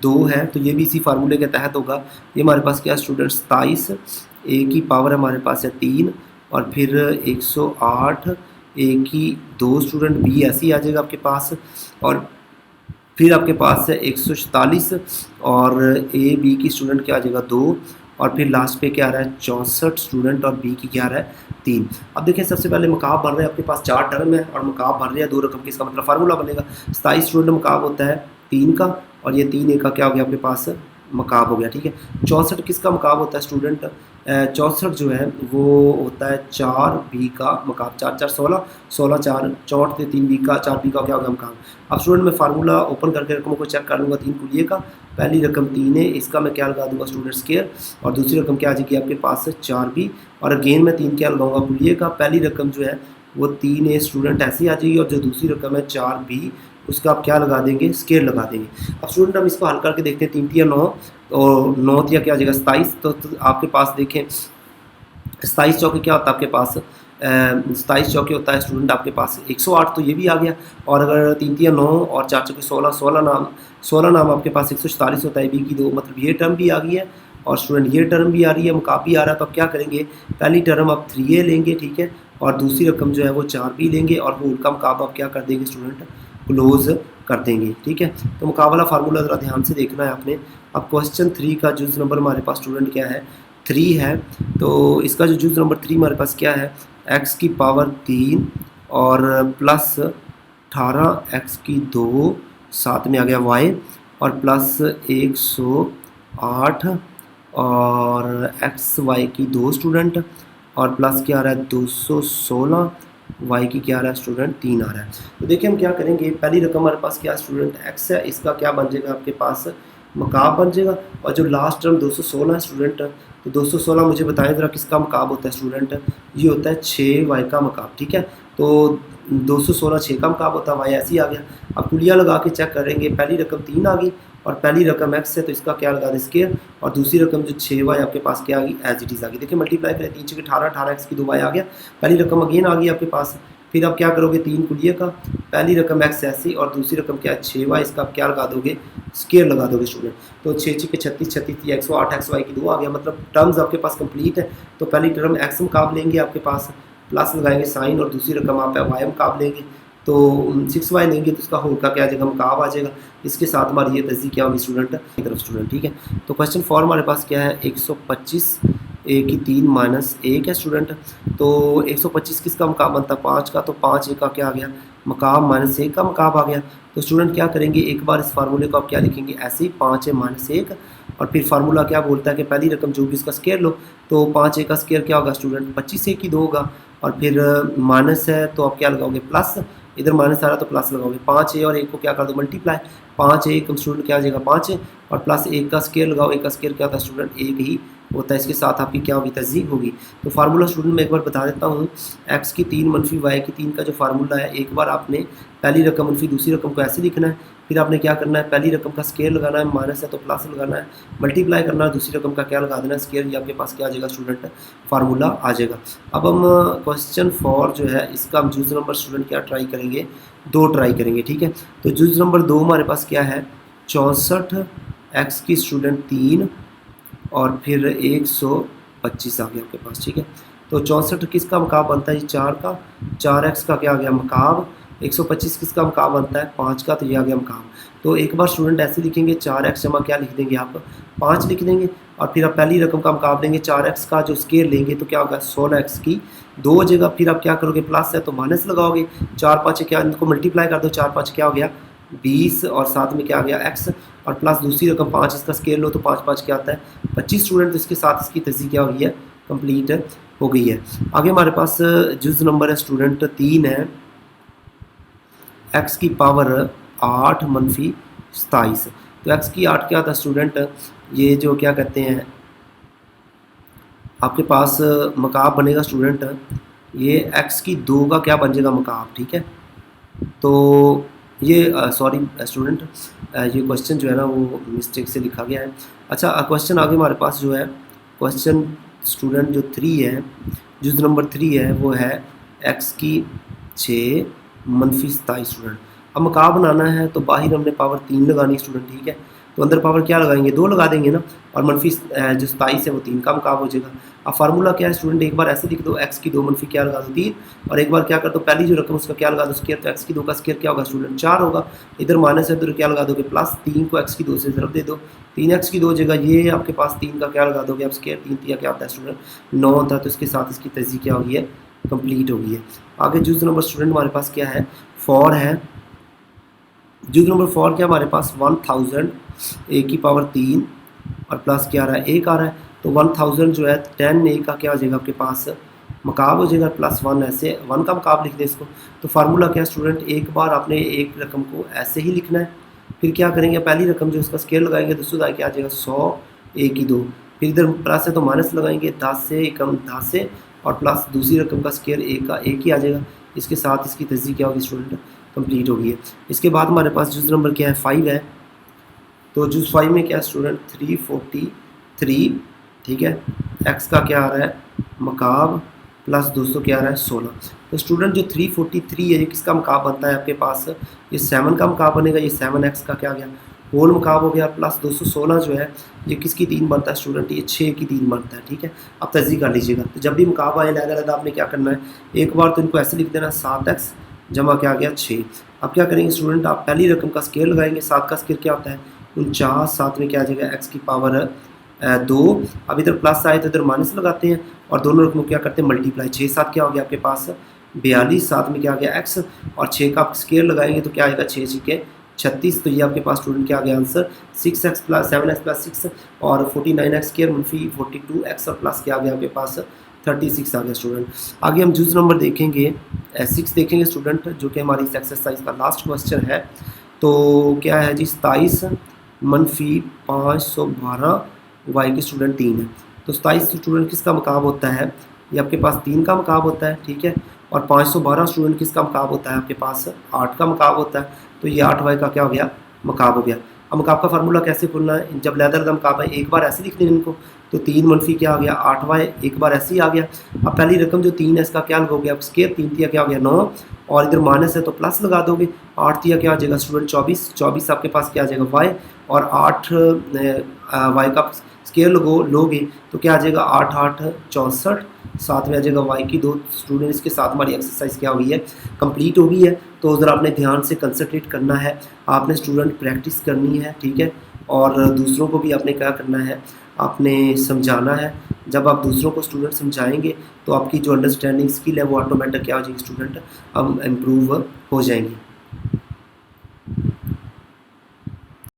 2 है, तो ये भी इसी फार्मूले के तहत होगा। ये हमारे पास क्या है स्टूडेंट 27, ए की पावर हमारे पास है 3, और फिर 108, ए की 2 स्टूडेंट, बी ऐसे ही आ जाएगा आपके पास, और फिर आपके पास है 144, और ए बी की स्टूडेंट क्या आ जाएगा 2, और फिर लास्ट पे क्या आ रहा है 64 स्टूडेंट, और बी की क्या आ रहा है 3। अब देखिए सबसे पहले मकाब बन रहे हैं आपके पास 4 टर्म है, और मकाब बन रहे हैं 2 रकम की, इसका मतलब फार्मूला बनेगा 27 स्टूडेंट मकाब होता है 3 का, और ये 3 ए का क्या हो गया आपके पास मकाब हो गया, ठीक है। 64 किसका मकाब होता है स्टूडेंट, 64 जो है वो होता है 4 बी का मकाब, 4 4 16, 16 4 64 3 बी का, 4 बी का क्या हो गया मकाब। अब स्टूडेंट मैं फार्मूला ओपन करके रकमों को चेक कर लूँगा, 3 कुलिये का, पहली रकम 3 है, इसका मैं क्या लगा दूंगा स्टूडेंट स्केयर, और दूसरी रकम क्या आ जाएगी आपके पास 4 बी, और अगेन मैं 3 क्या लगाऊंगा कुलिये का, पहली रकम जो है वो 3 ए स्टूडेंट ऐसी आ जाएगी, और जो दूसरी रकम है 4 बी, उसका आप क्या लगा देंगे स्केयर लगा देंगे। अब स्टूडेंट हम इसको हल करके देखते हैं, 3 3 9, और 9 या क्या आ जाएगा 27, तो आपके पास देखें 27 चौके क्या होता है आपके पास, 27 चौके होता है स्टूडेंट आपके पास 108, तो ये भी आ गया। और अगर 3 3 9 और 4 चौके 16, 16 नाम आपके पास 144 होता है, बी की 2, मतलब ये टर्म भी आ गई है, और स्टूडेंट ये टर्म भी आ रही है, मकाब भी आ रहा है। तो आप क्या करेंगे, पहली टर्म आप 3a लेंगे, ठीक है, और दूसरी रकम जो है वो 4b लेंगे, और होल का मकाब आप क्या कर देंगे स्टूडेंट क्लोज कर देंगे, ठीक है। तो मुकाबला फार्मूला ज़रा ध्यान से देखना है आपने। अब क्वेश्चन 3 का जुज नंबर हमारे पास स्टूडेंट क्या है 3 है, तो इसका जो जुज नंबर 3 हमारे पास क्या है, x की पावर 3 और प्लस 18x की 2, साथ में आ गया y, और प्लस 108 और xy की 2 स्टूडेंट, और प्लस क्या आ रहा है 216, y की क्या आ रहा है स्टूडेंट 3 आ रहा है। तो देखिए हम क्या करेंगे, पहली रकम हमारे पास क्या स्टूडेंट x है, इसका क्या बन जाएगा आपके पास मकाब बन जाएगा, और जो लास्ट टर्म 216 है स्टूडेंट, तो 216 मुझे बताएं ज़रा किसका मकाब होता है स्टूडेंट, ये होता है 6y का मकाब, ठीक है। तो 216 6 का मकाब होता है, y ऐसे ही आ गया। अब कुलिया लगा के चेक करेंगे, पहली रकम 3 आ गई, और पहली रकम x है, तो इसका क्या लगा दें स्केयर, और दूसरी रकम जो 6y आपके पास क्या आ गई एज इट इज़ आ गई। देखिए मल्टीप्लाई करें, 3 6 18, 18x की 2y आ गया, पहली रकम अगेन आ गई आपके पास। फिर आप क्या करोगे, 3 कुलिये का, पहली रकम x ऐसी, और दूसरी रकम क्या है 6y, इसका आप क्या लगा दोगे स्केयर लगा दोगे स्टूडेंट। तो 6 6 के 36, 36 108 xy की 2 आ गया, मतलब टर्म्स आपके पास कंप्लीट है। तो पहली टर्म x मकाब लेंगे आपके पास, प्लस लगाएंगे साइन, और दूसरी रकम आप y मकाब लेंगे, तो 6y लेंगे, तो उसका होल का क्या आ जाएगा मकाब आ जाएगा। इसके साथ हमारी ये तस्दीक क्या होगी स्टूडेंट की तरफ स्टूडेंट, ठीक है। तो क्वेश्चन 4 हमारे पास क्या है 125 ए की 3 माइनस 1 है स्टूडेंट, तो 125 किसका मकाब बनता है 5 का, तो 5 ए का क्या आ गया मकाब, माइनस 1 का मकाब आ गया। तो स्टूडेंट क्या करेंगे, एक बार इस फार्मूले को आप क्या लिखेंगे ऐसे ही 5 ए माइनस 1, और फिर फार्मूला क्या बोलता है कि पहली रकम जो भी इसका स्केयर लो, तो 5 ए का स्केयर क्या होगा स्टूडेंट 25 ए की 2 होगा, और फिर माइनस है तो आप क्या लगाओगे प्लस, इधर माइनस आ रहा तो प्लस लगाओगे, 5 ए और 1 को क्या कर दो मल्टीप्लाई, 5 ए स्टूडेंट क्या आ जाएगा 5 ए, और प्लस 1 का स्केयर लगाओ, 1 का स्केयर क्या होता है स्टूडेंट 1 ही होता है। इसके साथ आपकी क्या होगी तस्दीक होगी। तो फार्मूला स्टूडेंट मैं एक बार बता देता हूँ, x की 3 मनफी y की 3 का जो फार्मूला है, एक बार आपने पहली रकम मनफी दूसरी रकम को ऐसे लिखना है, फिर आपने क्या करना है पहली रकम का स्केयर लगाना है, माइनस है तो प्लस लगाना है, मल्टीप्लाई करना है, दूसरी रकम का क्या लगा देना है स्केयर, ये आपके पास क्या आ जाएगा स्टूडेंट फार्मूला आ जाएगा। अब हम क्वेश्चन 4 जो है इसका हम जूज नंबर स्टूडेंट क्या ट्राई करेंगे 2 ट्राई करेंगे, ठीक है। तो जूज नंबर 2 हमारे पास क्या है 64 एक्स की स्टूडेंट 3 और फिर 125 आ गया आपके पास, ठीक है। तो 64 किसका मकाब बनता है, ये 4 का, 4x का क्या आ गया मकाब, 125 किसका मकाब बनता है 5 का, तो ये आ गया मकाब। तो एक बार स्टूडेंट ऐसे लिखेंगे 4x जमा क्या लिख देंगे आप 5 लिख देंगे, और फिर आप पहली रकम का मकाब लेंगे 4x का जो स्केयर लेंगे तो क्या होगा 16x की 2 हो जाएगा। फिर आप क्या करोगे, प्लस है तो माइनस लगाओगे, 4 5 क्या, इनको मल्टीप्लाई कर दो, 4 5 क्या हो गया 20 और साथ में क्या आ गया x, और प्लस दूसरी रकम 5 इसका स्केयर लो तो 5 5 क्या आता है 25 स्टूडेंट। तो इसके साथ इसकी तस्दीक क्या हो गई है, कंप्लीट हो गई है। आगे हमारे पास जुज़ नंबर है स्टूडेंट 3 है, x की पावर 8 मनफी 27। तो x की 8 क्या था स्टूडेंट, ये जो क्या कहते हैं आपके पास मकाब बनेगा स्टूडेंट, ये x की 2 का क्या बन जाएगा मकाब, ठीक है। तो ये सॉरी स्टूडेंट, ये क्वेश्चन जो है ना वो मिस्टेक से लिखा गया है। अच्छा क्वेश्चन आगे हमारे पास जो है क्वेश्चन स्टूडेंट जो 3 है, जुज़ नंबर 3 है वो है x की 6 मनफी 27 स्टूडेंट। अब मकाब बनाना है तो बाहर हमने पावर 3 लगानी स्टूडेंट, ठीक है। तो अंदर पावर क्या लगाएंगे 2 लगा देंगे ना, और मनफी जो 27 है वो 3 का मकाब हो जाएगा। अब फार्मूला क्या है स्टूडेंट, एक बार ऐसे लिख दो x की 2 मनफी क्या लगा दो 3, और एक बार क्या कर दो पहली जो रकम उसका क्या लगा दो स्केयर, तो x की 2 का स्केयर क्या होगा स्टूडेंट 4 होगा, इधर माइनस है तो क्या लगा दोगे प्लस, 3 को x की 2 से ज़रब दे दो, 3x की 2 जगह ये आपके पास 3 का क्या लगा दोगे आप स्केयर, 3 3 क्या होता है स्टूडेंट 9 होता है। तो इसके साथ इसकी तस्दीक क्या होगी है, कंप्लीट हो गई है। आगे जुज़ नंबर स्टूडेंट हमारे पास क्या है 4 है, जुज़ नंबर 4 क्या हमारे पास 1000 a की पावर 3 और प्लस क्या आ रहा है 1 आ रहा है, तो 1000 जो है 10 a का क्या हो जाएगा आपके पास मकाब हो जाएगा, प्लस 1 ऐसे 1 का मकाब लिख दें इसको। तो फार्मूला क्या है स्टूडेंट, एक बार आपने एक रकम को ऐसे ही लिखना है, फिर क्या करेंगे पहली रकम जो उसका स्केयर लगाएंगे दूसरी का क्या आ जाएगा 100 a की 2, फिर इधर प्लस है तो माइनस लगाएंगे 10 से कम 10 से, और प्लस दूसरी रकम का स्केयर एक का एक ही आ जाएगा। इसके साथ इसकी तस्दीक क्या होगी स्टूडेंट, कंप्लीट हो गई है। इसके बाद हमारे पास जुज़ नंबर क्या है 5 है, तो जुज़ 5 में क्या है स्टूडेंट 343, ठीक है, x का क्या आ रहा है मकाब प्लस 200 क्या आ रहा है 16। तो स्टूडेंट जो 343 है ये किसका मकाब बनता है आपके पास, ये 7 का मकाब बनेगा, ये 7x का क्या आ गया होल मकाब हो गया, प्लस 216 जो है ये किसकी 3 बनता है स्टूडेंट, ये 6 की 3 बनता है, ठीक है। अब तस्दीक कर लीजिएगा, तो जब भी मकाब आए लहदा आपने क्या करना है, एक बार तो इनको ऐसे लिख देना 7x जमा क्या आ गया 6। अब क्या करेंगे स्टूडेंट, आप पहली रकम का स्केयर लगाएंगे, 7 का स्केयर क्या होता है 49, साथ में क्या आ जाएगा x की पावर 2, अब इधर प्लस आए तो इधर माइनस लगाते हैं और दोनों रकमों क्या करते हैं मल्टीप्लाई, 6 7 क्या हो गया आपके पास 42, साथ में क्या आ गया x, और 6 का आप स्केयर लगाएंगे तो क्या आएगा 6 6 36। तो ये आपके पास स्टूडेंट क्या आ गया answer 6x plus 7x plus 6 और 49x स्केयर मनफी 42x और प्लस क्या आ गया आपके पास 36 आ गया स्टूडेंट। आगे हम जुज़ नंबर देखेंगे 6 देखेंगे स्टूडेंट, जो कि हमारी इस एक्सरसाइज का लास्ट क्वेश्चन है। तो क्या है जी 27 मनफी 512 y की स्टूडेंट 3 है। तो 27 स्टूडेंट किसका मकाब होता है, ये आपके पास 3 का मकाब होता है, ठीक है, और 512 स्टूडेंट किसका मकाब होता है आपके पास 8 का मकाब होता है। तो ये 8y का क्या हो गया मकाब हो गया। अब मकाब का फार्मूला कैसे खोलना है, जब लहदा मकाब है एक बार ऐसे लिख दें इनको, तो 3 मनफी क्या आ गया 8y, एक बार ऐसे ही आ गया। अब पहली रकम जो 3 है इसका क्या लगोगे आप स्केयर, 3 तिया क्या हो गया 9, और इधर माइनस है तो प्लस लगा दोगे, 8 तिया क्या आ जाएगा स्टूडेंट 24, 24 आपके पास क्या आ जाएगा y, और 8 y का स्केयर लोगे तो क्या आ जाएगा 8 8 64, साथ में आ जाएगा y की 2 स्टूडेंट। इसके साथ हमारी एक्सरसाइज क्या हो गई है कंप्लीट हो गई है। तो ज़रा आपने ध्यान से कंसंट्रेट करना है, आपने स्टूडेंट प्रैक्टिस करनी है, ठीक है, और दूसरों को भी आपने क्या करना है आपने समझाना है। जब आप दूसरों को स्टूडेंट समझाएंगे तो आपकी जो अंडरस्टैंडिंग स्किल है वो ऑटोमेटिक क्या हो जाएगी स्टूडेंट अब इम्प्रूव हो जाएंगी।